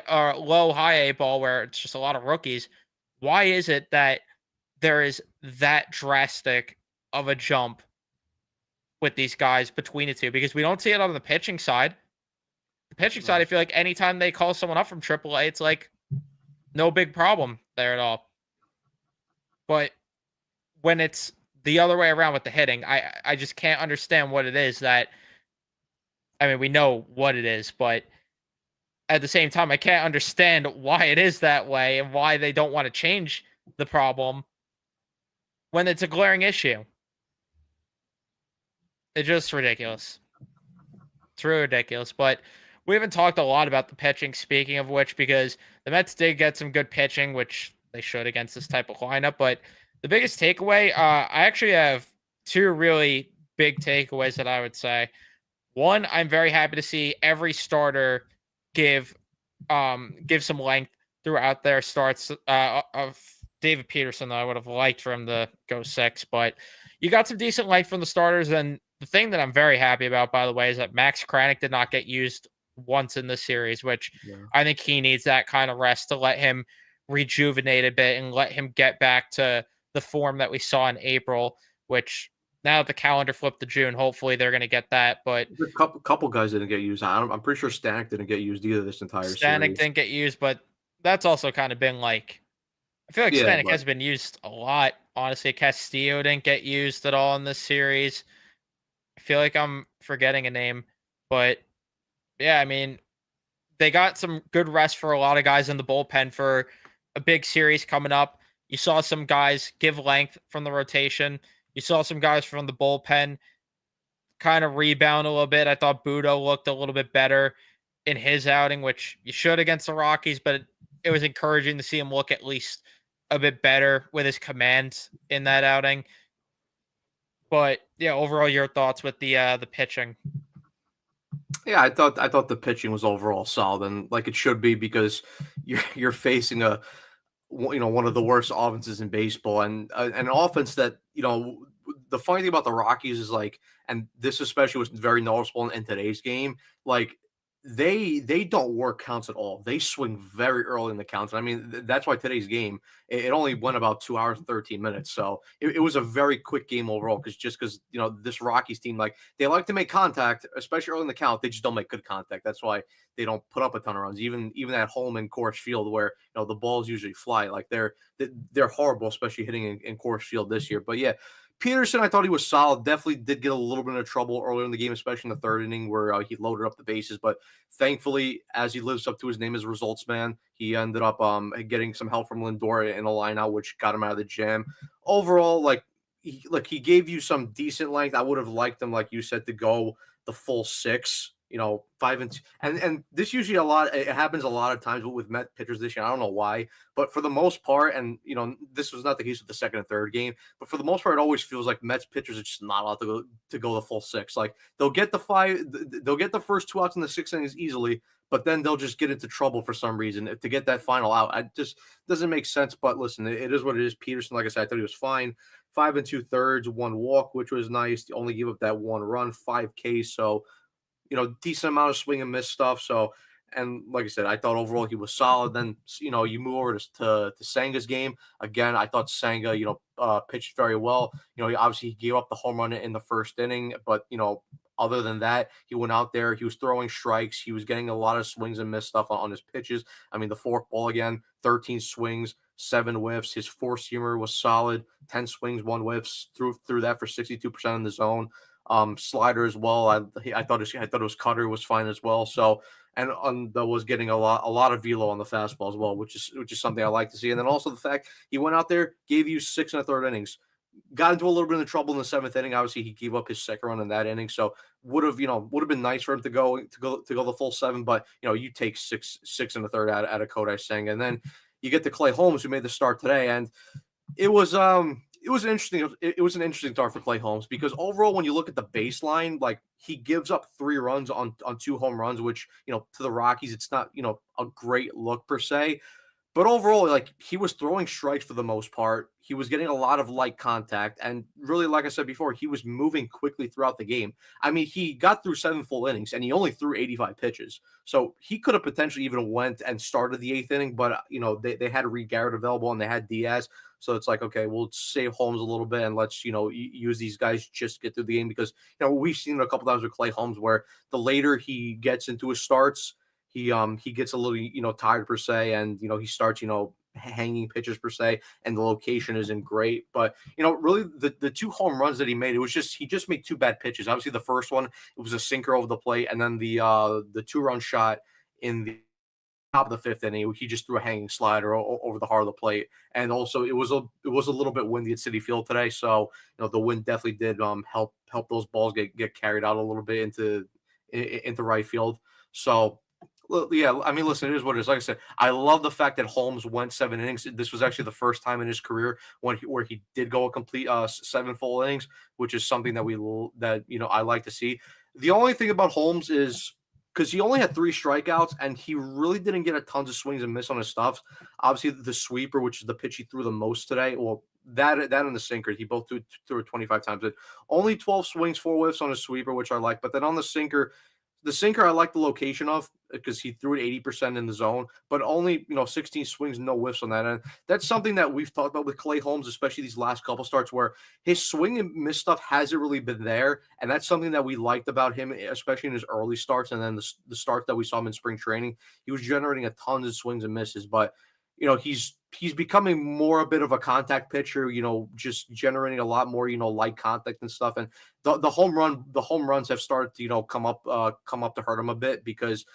high A ball where it's just a lot of rookies. Why is it that there is that drastic of a jump with these guys between the two? Because we don't see it on the pitching side. The pitching side, I No. feel like anytime they call someone up from AAA, it's like no big problem there at all. But when it's the other way around with the hitting, I just can't understand what it is that. I mean, we know what it is, but at the same time, I can't understand why it is that way and why they don't want to change the problem when it's a glaring issue. It's just ridiculous. It's really ridiculous. But we haven't talked a lot about the pitching, speaking of which, because the Mets did get some good pitching, which they should against this type of lineup. But the biggest takeaway, I actually have two really big takeaways that I would say. One, I'm very happy to see every starter give give some length throughout their starts. Of David Peterson, though, I would have liked for him to go 6, but you got some decent length from the starters. And the thing that I'm very happy about, by the way, is that Max Kranick did not get used once in this series, which Yeah. I think he needs that kind of rest to let him rejuvenate a bit and let him get back to the form that we saw in April, which now that the calendar flipped to June, hopefully they're going to get that. But A couple guys didn't get used. I'm pretty sure Stanek didn't get used either this entire Stanek series. didn't get used, but that's also kind of been like I feel like Yeah, Stanek but has been used a lot. Honestly, Castillo didn't get used at all in this series. I feel like I'm forgetting a name, but yeah, I mean, they got some good rest for a lot of guys in the bullpen for a big series coming up. You saw some guys give length from the rotation. You saw some guys from the bullpen kind of rebound a little bit. I thought Budo looked a little bit better in his outing, which you should against the Rockies, but it was encouraging to see him look at least a bit better with his command in that outing. But yeah, overall, your thoughts with the pitching? yeah, I thought the pitching was overall solid and like it should be because you're facing one of the worst offenses in baseball, and an offense that the funny thing about the Rockies is like, and this especially was very noticeable in today's game, like they don't work counts at all. They swing very early in the counts. And I mean, that's why today's game it only went about 2 hours and 13 minutes. So it was a very quick game overall because this Rockies team, like, they like to make contact, especially early in the count. They just don't make good contact. That's why they don't put up a ton of runs, even at home in Coors Field, where the balls usually fly. Like they're horrible, especially hitting in Coors Field this year. But yeah, Peterson, I thought he was solid. Definitely did get a little bit of trouble earlier in the game, especially in the third inning where he loaded up the bases. But thankfully, as he lives up to his name as results man, he ended up getting some help from Lindor in a line out, which got him out of the jam. Overall, he gave you some decent length. I would have liked him, like you said, to go the full 6. 5 and this usually it happens a lot of times with Met pitchers this year. I don't know why, but for the most part, and this was not the case with the second and third game, but for the most part, it always feels like Mets pitchers are just not allowed to go the full 6. Like they'll get they'll get the first 2 outs in the 6 innings easily, but then they'll just get into trouble for some reason to get that final out. It just doesn't make sense. But listen, it is what it is. Peterson, like I said, I thought he was fine. 5 2/3, 1 walk, which was nice. Only give up that 1 run, 5 Ks. So decent amount of swing and miss stuff. So, And like I said, I thought overall he was solid. Then you move over to Sanga's game again. I thought Sanga pitched very well. Obviously he gave up the home run in the first inning, but other than that, he went out there. He was throwing strikes. He was getting a lot of swings and miss stuff on his pitches. I mean, the forkball again, 13 swings, 7 whiffs. His four seamer was solid, 10 swings, 1 whiffs. Threw that for 62% in the zone. Slider as well. I thought his cutter was fine as well. So and that was getting a lot of velo on the fastball as well, which is something I like to see. And then also the fact he went out there, gave you 6 1/3 innings, got into a little bit of trouble in the seventh inning. Obviously, he gave up his second run in that inning, so would have been nice for him to go the full seven. But you take six and a third out of Kodai Senga, and then you get to Clay Holmes, who made the start today, and it was an interesting start for Clay Holmes because overall, when you look at the baseline, like he gives up 3 runs on 2 home runs, which to the Rockies, it's not a great look per se. But overall, like he was throwing strikes for the most part. He was getting a lot of light contact, and really, like I said before, he was moving quickly throughout the game. I mean, he got through 7 full innings, and he only threw 85 pitches, so he could have potentially even went and started the eighth inning. But they had Reed Garrett available, and they had Diaz, so it's like, okay, we'll save Holmes a little bit, and let's use these guys just to get through the game because we've seen it a couple times with Clay Holmes where the later he gets into his starts he gets a little tired per se, and he starts hanging pitches per se, and the location isn't great. But really the 2 home runs that he made, he just made 2 bad pitches. Obviously the first one, it was a sinker over the plate, and then the 2-run shot in the top of the fifth inning, he just threw a hanging slider over the heart of the plate. And also it was a little bit windy at City Field today, so the wind definitely did help those balls get carried out a little bit into right field. So well, yeah, I mean, listen, it is what it is. Like I said, I love the fact that Holmes went 7 innings. This was actually the first time in his career where he did go a complete 7 full innings, which is something that I like to see. The only thing about Holmes is because he only had 3 strikeouts and he really didn't get a tons of swings and miss on his stuff. Obviously, the sweeper, which is the pitch he threw the most today, well, that and the sinker, he both threw it 25 times. But only 12 swings, 4 whiffs on his sweeper, which I like. But then on the sinker, I like the location of because he threw it 80% in the zone, but only 16 swings, no whiffs on that. And that's something that we've talked about with Clay Holmes, especially these last couple starts, where his swing and miss stuff hasn't really been there, and that's something that we liked about him, especially in his early starts, and then the start that we saw him in spring training. He was generating a ton of swings and misses, but he's becoming more a bit of a contact pitcher, just generating a lot more, light contact and stuff. And the home runs have started to, come up to hurt him a bit because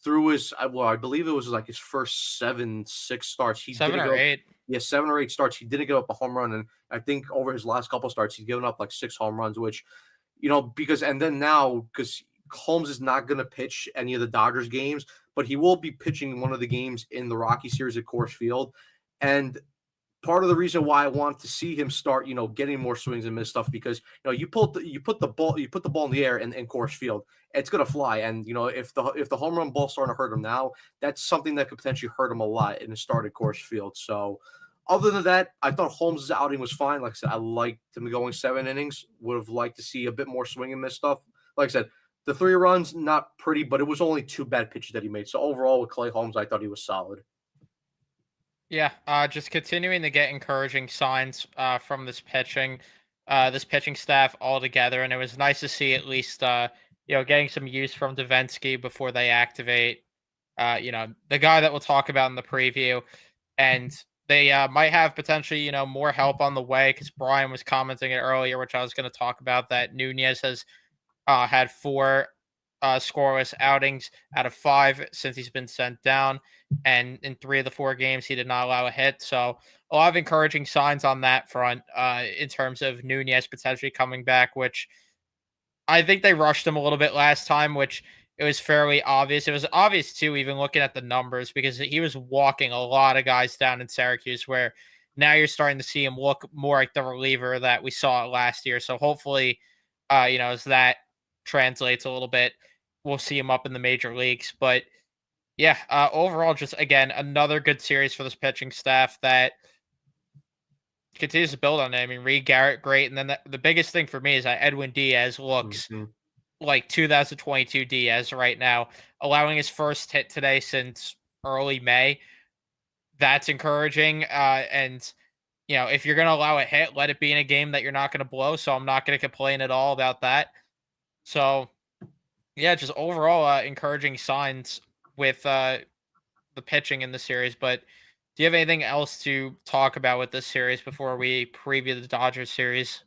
through I believe it was like his first 7, 6 starts, he Seven didn't or go, eight. yeah, 7 or 8 starts, he didn't give up a home run. And I think over his last couple starts, he's given up like 6 home runs, which because and then now because Holmes is not going to pitch any of the Dodgers games, but he will be pitching one of the games in the Rocky series at Coors Field. And part of the reason why I want to see him start, getting more swings and miss stuff because you put the ball in the air in Coors Field, it's gonna fly. And if the home run ball's starting to hurt him now, that's something that could potentially hurt him a lot in the start at Coors Field. So other than that, I thought Holmes' outing was fine. Like I said, I liked him going 7 innings. Would have liked to see a bit more swing and miss stuff. Like I said, the 3 runs, not pretty, but it was only 2 bad pitches that he made. So overall, with Clay Holmes, I thought he was solid. Yeah, just continuing to get encouraging signs from this pitching staff altogether, and it was nice to see at least getting some use from Davinsky before they activate the guy that we'll talk about in the preview, and they might have potentially more help on the way because Brian was commenting it earlier, which I was going to talk about that Nunez has had 4 scoreless outings out of 5 since he's been sent down, and in 3 of the 4 games he did not allow a hit. So a lot of encouraging signs on that front in terms of Nunez potentially coming back, which I think they rushed him a little bit last time, which it was fairly obvious. It was obvious too, even looking at the numbers, because he was walking a lot of guys down in Syracuse. Where now you're starting to see him look more like the reliever that we saw last year. So hopefully, as that translates a little bit, we'll see him up in the major leagues. But yeah, overall, just again another good series for this pitching staff that continues to build on it. I mean, Reed Garrett, great, and then the biggest thing for me is that Edwin Diaz looks Mhm. like 2022 Diaz right now, allowing his first hit today since early May. That's encouraging. And if you're gonna allow a hit, let it be in a game that you're not gonna blow. So I'm not gonna complain at all about that. So yeah, just overall encouraging signs with the pitching in the series. But do you have anything else to talk about with this series before we preview the Dodgers series?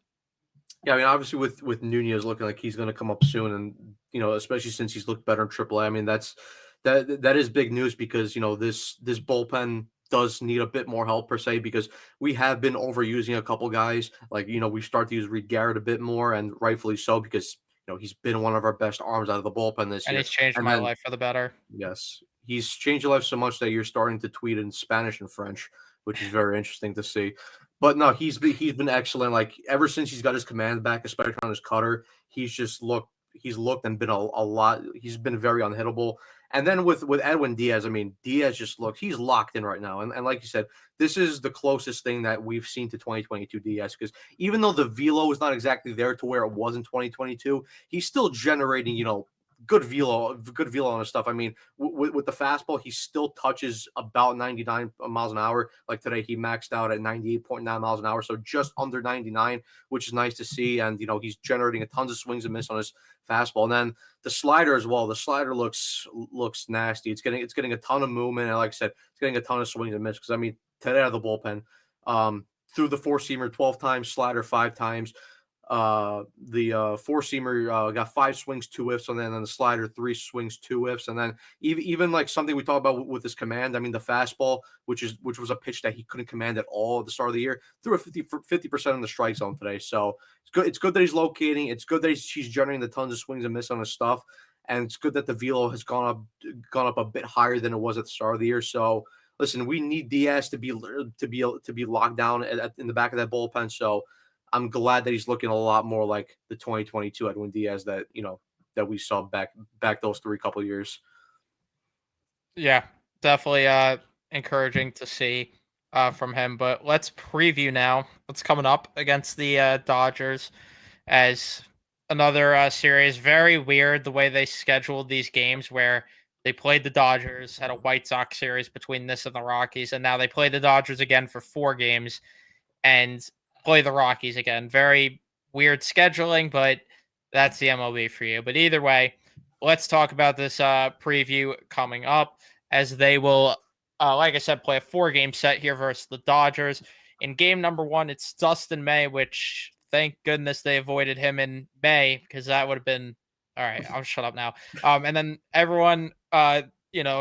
Yeah, I mean, obviously with Nunez looking like he's going to come up soon, and especially since he's looked better in AAA. I mean, that is big news because this bullpen does need a bit more help per se because we have been overusing a couple guys. Like we start to use Reed Garrett a bit more, and rightfully so because he's been one of our best arms out of the bullpen this And year. he's changed And my then life for the better. yes, he's changed your life so much that you're starting to tweet in Spanish and French, which is very interesting to see. But no, he's been excellent. Like ever since he's got his command back, especially on his cutter, he's looked and been a lot. He's been very unhittable. And then with Edwin Diaz, I mean Diaz just looks he's locked in right now. And like you said, this is the closest thing that we've seen to 2022 Diaz because even though the velo is not exactly there to where it was in 2022, he's still generating good velo on his stuff. I mean, with the fastball, he still touches about 99 miles an hour. Like today, he maxed out at 98.9 miles an hour, so just under 99, which is nice to see. And he's generating a tons of swings and miss on his fastball. And then the slider as well. The slider looks nasty. It's getting a ton of movement, and like I said, it's getting a ton of swings and miss. Because I mean, today out of the bullpen, through the four seamer 12 times, slider 5 times. The four seamer got 5 swings, 2 whiffs, and then on the slider 3 swings, 2 whiffs, and then even like something we talked about with his command. I mean, the fastball, which was a pitch that he couldn't command at all at the start of the year, threw a 50% in the strike zone today. So it's good. It's good that he's locating. It's good that he's generating the tons of swings and miss on his stuff, and it's good that the velo has gone up a bit higher than it was at the start of the year. So listen, we need Diaz to be locked down in the back of that bullpen. So I'm glad that he's looking a lot more like the 2022 Edwin Diaz that we saw back those three couple years. Yeah, definitely encouraging to see from him. But let's preview now what's coming up against the Dodgers as another series. Very weird the way they scheduled these games where they played the Dodgers, had a White Sox series between this and the Rockies, and now they play the Dodgers again for 4 games and play the Rockies again. Very weird scheduling, but that's the MLB for you. But either way, let's talk about this preview coming up as they will, like I said, play a 4 game set here versus the Dodgers. In game number 1, it's Dustin May, which thank goodness they avoided him in May because that would have been all right. I'll shut up now. And then everyone,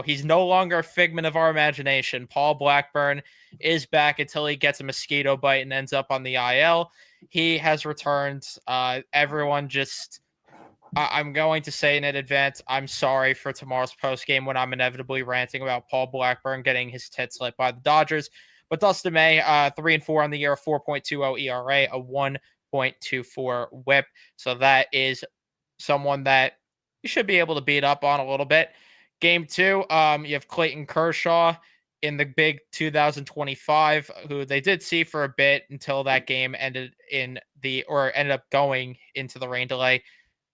he's no longer a figment of our imagination. Paul Blackburn is back until he gets a mosquito bite and ends up on the IL. He has returned. Everyone just I'm going to say in advance, I'm sorry for tomorrow's post game when I'm inevitably ranting about Paul Blackburn getting his tits lit by the Dodgers. But Dustin May, 3-4 on the year, 4.20 ERA, a 1.24 WHIP. So that is someone that you should be able to beat up on a little bit. Game 2, you have Clayton Kershaw in the big 2025, who they did see for a bit until that game ended ended up going into the rain delay,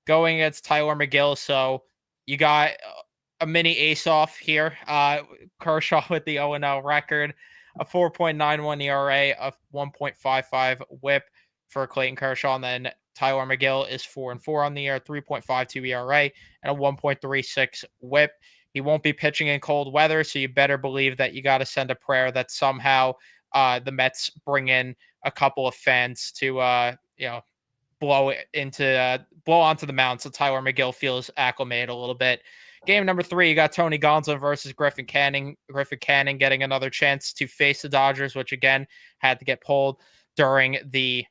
going against Tyler McGill. So you got a mini ace off here. Kershaw with the 0-0 record, a 4.91 ERA, a 1.55 WHIP for Clayton Kershaw, and then Tyler McGill is 4-4 on the year, 3.52 ERA, and a 1.36 WHIP. He won't be pitching in cold weather, so you better believe that you got to send a prayer that somehow the Mets bring in a couple of fans to blow onto the mound so Tyler McGill feels acclimated a little bit. Game number 3, you got Tony Gonsolin versus Griffin Canning. Griffin Canning getting another chance to face the Dodgers, which again had to get pulled during the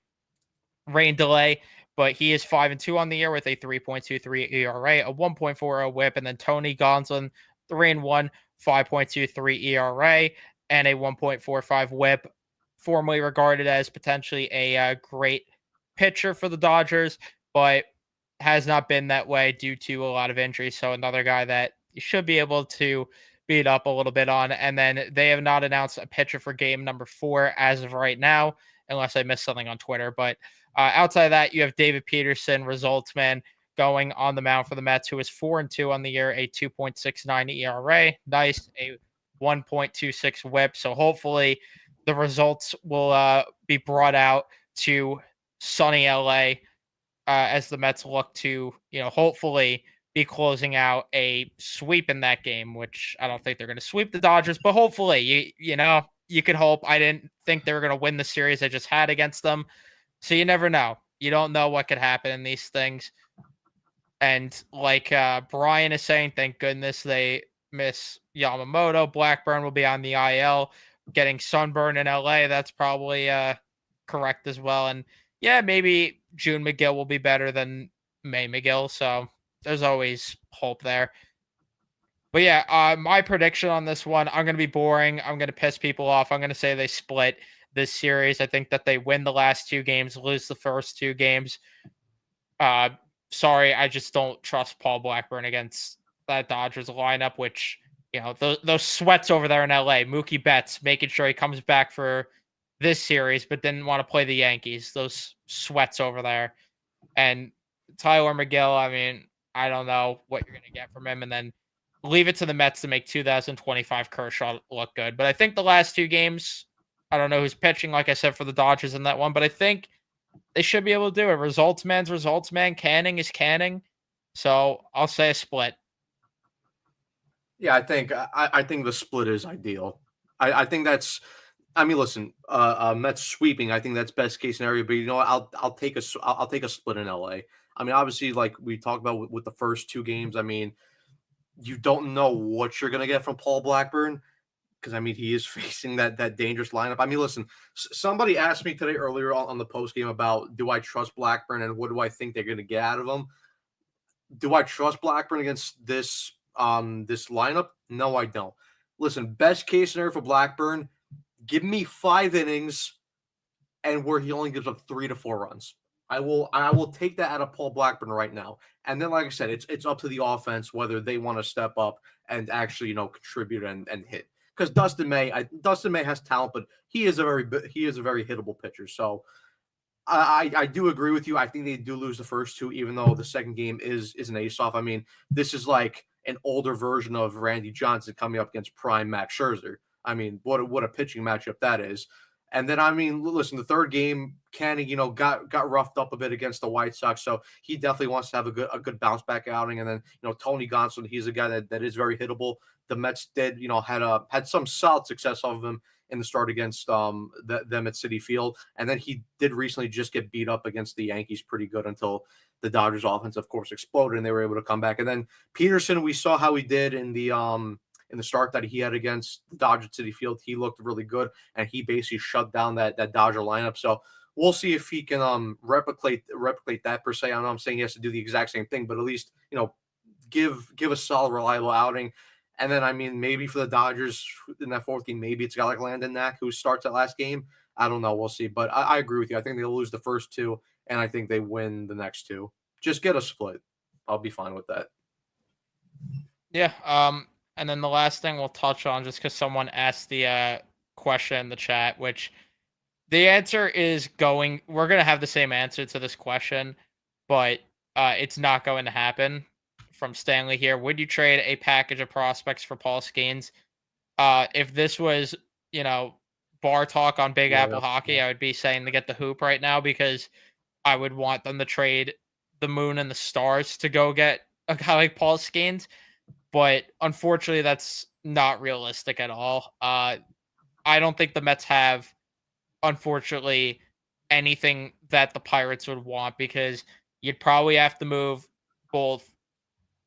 rain delay, but he is 5-2 on the year with a 3.23 ERA, a 1.40 WHIP, and then Tony Gonsolin 3-1, 5.23 ERA, and a 1.45 WHIP. Formerly regarded as potentially a great pitcher for the Dodgers, but has not been that way due to a lot of injuries. So another guy that you should be able to beat up a little bit on. And then they have not announced a pitcher for game number 4 as of right now, unless I missed something on Twitter. But outside of that, you have David Peterson results, man. going on the mound for the Mets, who is 4-2 on the year, a 2.69 ERA, nice, a 1.26 WHIP. So hopefully the results will be brought out to sunny LA as the Mets look to, hopefully be closing out a sweep in that game, which I don't think they're going to sweep the Dodgers, but hopefully, you could hope. I didn't think they were going to win the series I just had against them. So you never know. You don't know what could happen in these things. And like Brian is saying, thank goodness they miss Yamamoto. Blackburn will be on the IL. Getting sunburn in LA, that's probably correct as well. And yeah, maybe June McGill will be better than May McGill. So there's always hope there. But yeah, my prediction on this one, I'm going to be boring. I'm going to piss people off. I'm going to say they split this series. I think that they win the last two games, lose the first two games. Uh, Sorry, I just don't trust Paul Blackburn against that Dodgers lineup, which, those sweats over there in LA. Mookie Betts making sure he comes back for this series, but didn't want to play the Yankees. Those sweats over there. And Tyler McGill, I mean, I don't know what you're going to get from him. And then leave it to the Mets to make 2025 Kershaw look good. But I think the last two games, I don't know who's pitching, like I said, for the Dodgers in that one, but I think they should be able to do it. Results man's results man. Canning is canning. So I'll say a split. Yeah, I think the split is ideal. I think that's. I mean, listen, Mets sweeping. I think that's best case scenario. But I'll take I'll take a split in LA. I mean, obviously, like we talked about with the first two games. I mean, you don't know what you're gonna get from Paul Blackburn because I mean he is facing that dangerous lineup. I mean, listen, somebody asked me today earlier on the post game about do I trust Blackburn and what do I think they're gonna get out of him. Do I trust Blackburn against this lineup? No, I don't. Listen, best case scenario for Blackburn, give me 5 innings and where he only gives up 3 to 4 runs. I will take that out of Paul Blackburn right now. And then, like I said, it's up to the offense whether they want to step up and actually contribute and hit. Because Dustin May has talent, but he is a very hittable pitcher. So I do agree with you. I think they do lose the first two, even though the second game is an ace off. I mean, this is like an older version of Randy Johnson coming up against prime Max Scherzer. I mean, what a pitching matchup that is. And then I mean, listen, the third game, Canning, got roughed up a bit against the White Sox, so he definitely wants to have a good bounce back outing. And then Tony Gonsolin, he's a guy that is very hittable. The Mets did had some solid success off of him in the start against them at Citi Field, and then he did recently just get beat up against the Yankees pretty good until the Dodgers offense, of course, exploded and they were able to come back. And then Peterson, we saw how he did in the start that he had against the Dodgers City Field. He looked really good, and he basically shut down that Dodger lineup. So we'll see if he can replicate that per se. I know I'm saying he has to do the exact same thing, but at least give a solid, reliable outing. And then I mean maybe for the Dodgers in that fourth game, maybe it's a guy like Landon Knack who starts that last game. I don't know. We'll see. But I agree with you. I think they'll lose the first two, and I think they win the next two. Just get a split. I'll be fine with that. Yeah. And then the last thing we'll touch on, just because someone asked the question in the chat, which the answer is we're going to have the same answer to this question, but it's not going to happen. From Stanley here, would you trade a package of prospects for Paul Skeens? If this was, bar talk on Big Yeah. Apple Hockey, I would be saying to get the hoop right now because I would want them to trade the moon and the stars to go get a guy like Paul Skeens. But unfortunately, that's not realistic at all. I don't think the Mets have, unfortunately, anything that the Pirates would want because you'd probably have to move both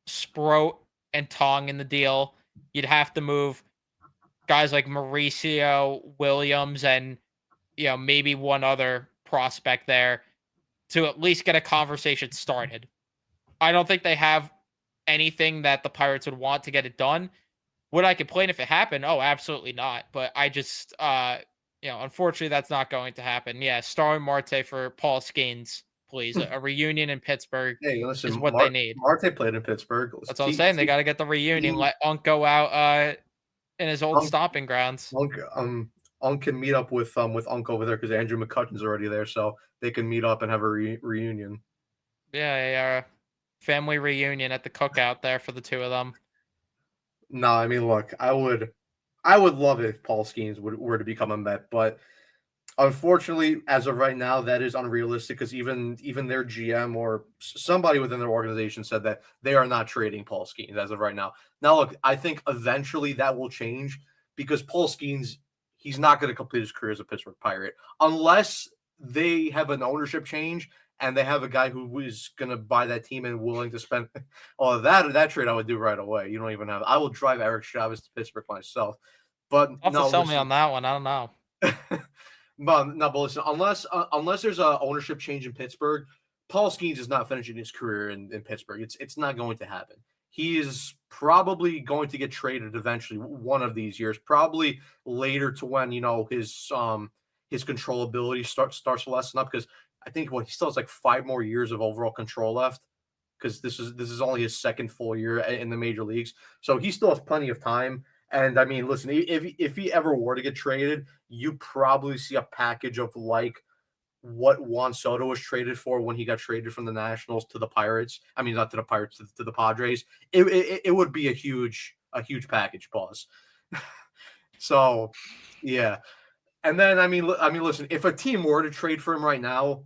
Sproat and Tong in the deal. You'd have to move guys like Mauricio Williams and maybe one other prospect there to at least get a conversation started. I don't think they have anything that the Pirates would want to get it done. Would I complain if it happened? Oh, absolutely not. But I just unfortunately that's not going to happen. Yeah, Starling Marte for Paul Skeens, please. A reunion in Pittsburgh Hey, is listen, what they need. Marte played in Pittsburgh. That's what I'm saying. They got to get the reunion. Let Unk go out in his old Unk, stomping grounds. Unk can meet up with Unk over there because Andrew McCutcheon's already there, so they can meet up and have a reunion. Yeah, family reunion at the cookout there for the two of them. No, I mean, look, I would love it if Paul Skeens were to become a Met, but unfortunately, as of right now, that is unrealistic because even their GM or somebody within their organization said that they are not trading Paul Skeens as of right now. Now, look, I think eventually that will change because Paul Skeens, he's not going to complete his career as a Pittsburgh Pirate unless they have an ownership change and they have a guy who is going to buy that team and willing to spend. Oh, that trade I would do right away. You don't even have. I will drive Eric Chavez to Pittsburgh myself. But You'll have to no, sell me listen. on that one. I don't know. But no, but listen, unless there's a ownership change in Pittsburgh, Paul Skeens is not finishing his career in Pittsburgh. It's not going to happen. He is probably going to get traded eventually one of these years, probably later to when his controllability starts to lessen up because I think what he still has like 5 more years of overall control left because this is only his second full year in the major leagues. So he still has plenty of time. And I mean, listen, if he ever were to get traded, you probably see a package of like what Juan Soto was traded for when he got traded from the Nationals to the Pirates. I mean, not to the Pirates, to the Padres. It would be a huge package. Pause. So, yeah. And then I mean, listen, if a team were to trade for him right now,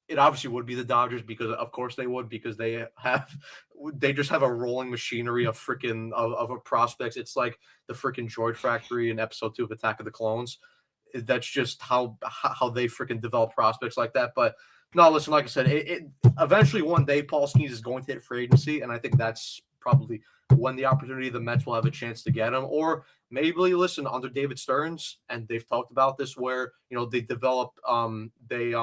it obviously would be the Dodgers because of course they would because they just have a rolling machinery of freaking of prospects. It's like the freaking Droid Factory in episode 2 of Attack of the Clones. That's just how they freaking develop prospects like that. But no, listen, like I said, it eventually one day Paul Skeens is going to hit free agency, and I think that's probably when the opportunity the Mets will have a chance to get him, or maybe listen under David Stearns, and they've talked about this where they develop they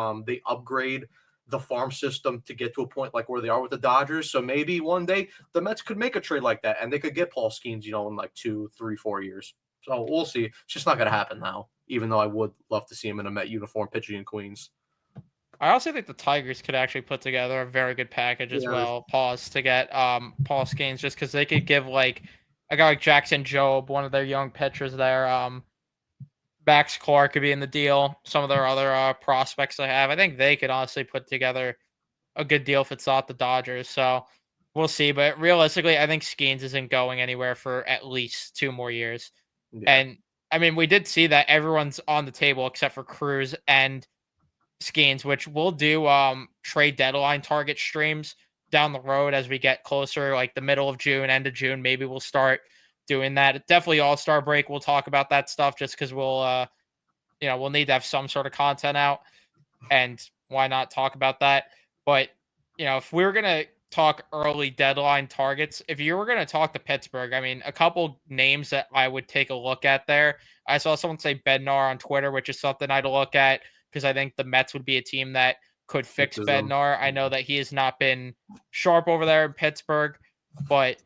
upgrade the farm system to get to a point like where they are with the Dodgers. So maybe one day the Mets could make a trade like that and they could get Paul Skeens, in like 2, 3, 4 years. So we'll see. It's just not gonna happen now, even though I would love to see him in a Met uniform pitching in Queens. I also think the Tigers could actually put together a very good package as Yeah, well. Pause to get Paul Skeens just because they could give like a guy like Jackson Jobe, one of their young pitchers there. Max Clark could be in the deal. Some of their other prospects they have. I think they could honestly put together a good deal if it's not the Dodgers. So we'll see. But realistically, I think Skeens isn't going anywhere for at least 2 more years. yeah, And I mean, we did see that everyone's on the table except for Cruz and Skeens, which we'll do trade deadline target streams down the road as we get closer, like the middle of June, end of June. Maybe we'll start doing that. Definitely All Star break. We'll talk about that stuff just because we'll need to have some sort of content out, and why not talk about that? But if we were gonna talk early deadline targets, if you were gonna talk to Pittsburgh, I mean, a couple names that I would take a look at there. I saw someone say Bednar on Twitter, which is something I'd look at because I think the Mets would be a team that could fix fixes them. Bednar. I know that he has not been sharp over there in Pittsburgh, but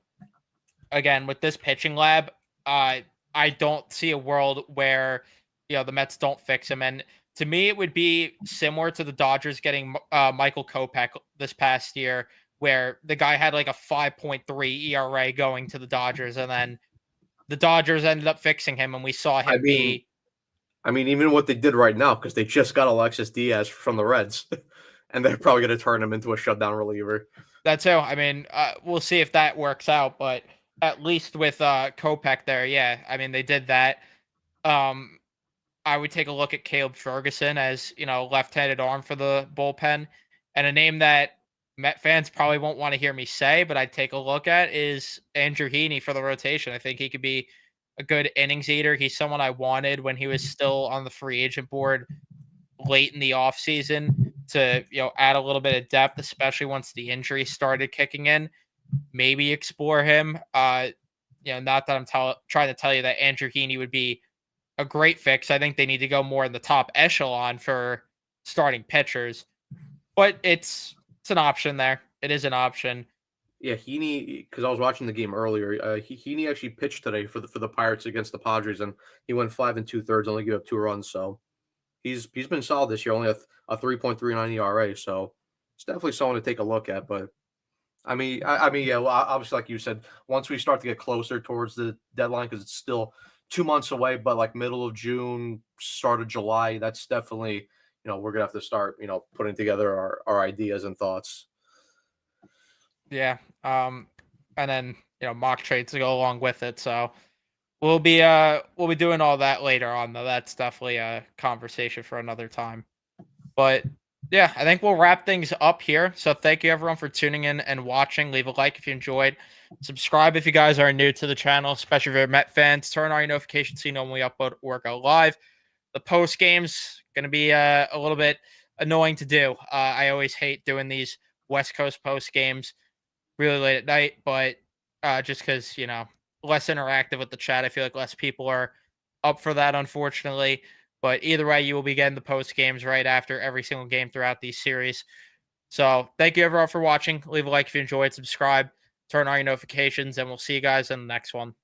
again, with this pitching lab, uh, I don't see a world where the Mets don't fix him. And to me, it would be similar to the Dodgers getting Michael Kopech this past year, where the guy had like a 5.3 ERA going to the Dodgers, and then the Dodgers ended up fixing him, and we saw I him mean, be I mean, even what they did right now because they just got Alexis Diaz from the Reds, and they're probably going to turn him into a shutdown reliever. that's how. I mean, we'll see if that works out, but at least with Kopech there, yeah. I mean, they did that. Um, I would take a look at Caleb Ferguson as, left-handed arm for the bullpen. And a name that Met fans probably won't want to hear me say, but I'd take a look at is Andrew Heaney for the rotation. I think he could be a good innings eater. He's someone I wanted when he was still on the free agent board late in the offseason to, add a little bit of depth, especially once the injury started kicking in. Maybe explore him. Not that I'm trying to tell you that Andrew Heaney would be a great fix. I think they need to go more in the top echelon for starting pitchers, but it's an option there. It is an option. Yeah, Heaney, because I was watching the game earlier. Heaney actually pitched today for the Pirates against the Padres, and he went 5 2/3, only gave up 2 runs. So he's been solid this year, only a 3.39 ERA. So it's definitely someone to take a look at. But I mean, yeah, well, obviously, like you said, once we start to get closer towards the deadline, because it's still 2 months away, but like middle of June, start of July, that's definitely we're gonna have to start putting together our ideas and thoughts. Yeah. And then mock trades to go along with it. So we'll be doing all that later on, though. That's definitely a conversation for another time. But yeah, I think we'll wrap things up here. So thank you everyone for tuning in and watching. Leave a like if you enjoyed. Subscribe if you guys are new to the channel, especially if you're Met fans. Turn on your notifications so you know when we upload workout live. The post games gonna be a little bit annoying to do. I always hate doing these West Coast post games really late at night, but just because less interactive with the chat, I feel like less people are up for that, unfortunately. But either way, you will be getting the post games right after every single game throughout these series. So thank you everyone for watching. Leave a like if you enjoyed, subscribe, turn on your notifications, and we'll see you guys in the next one.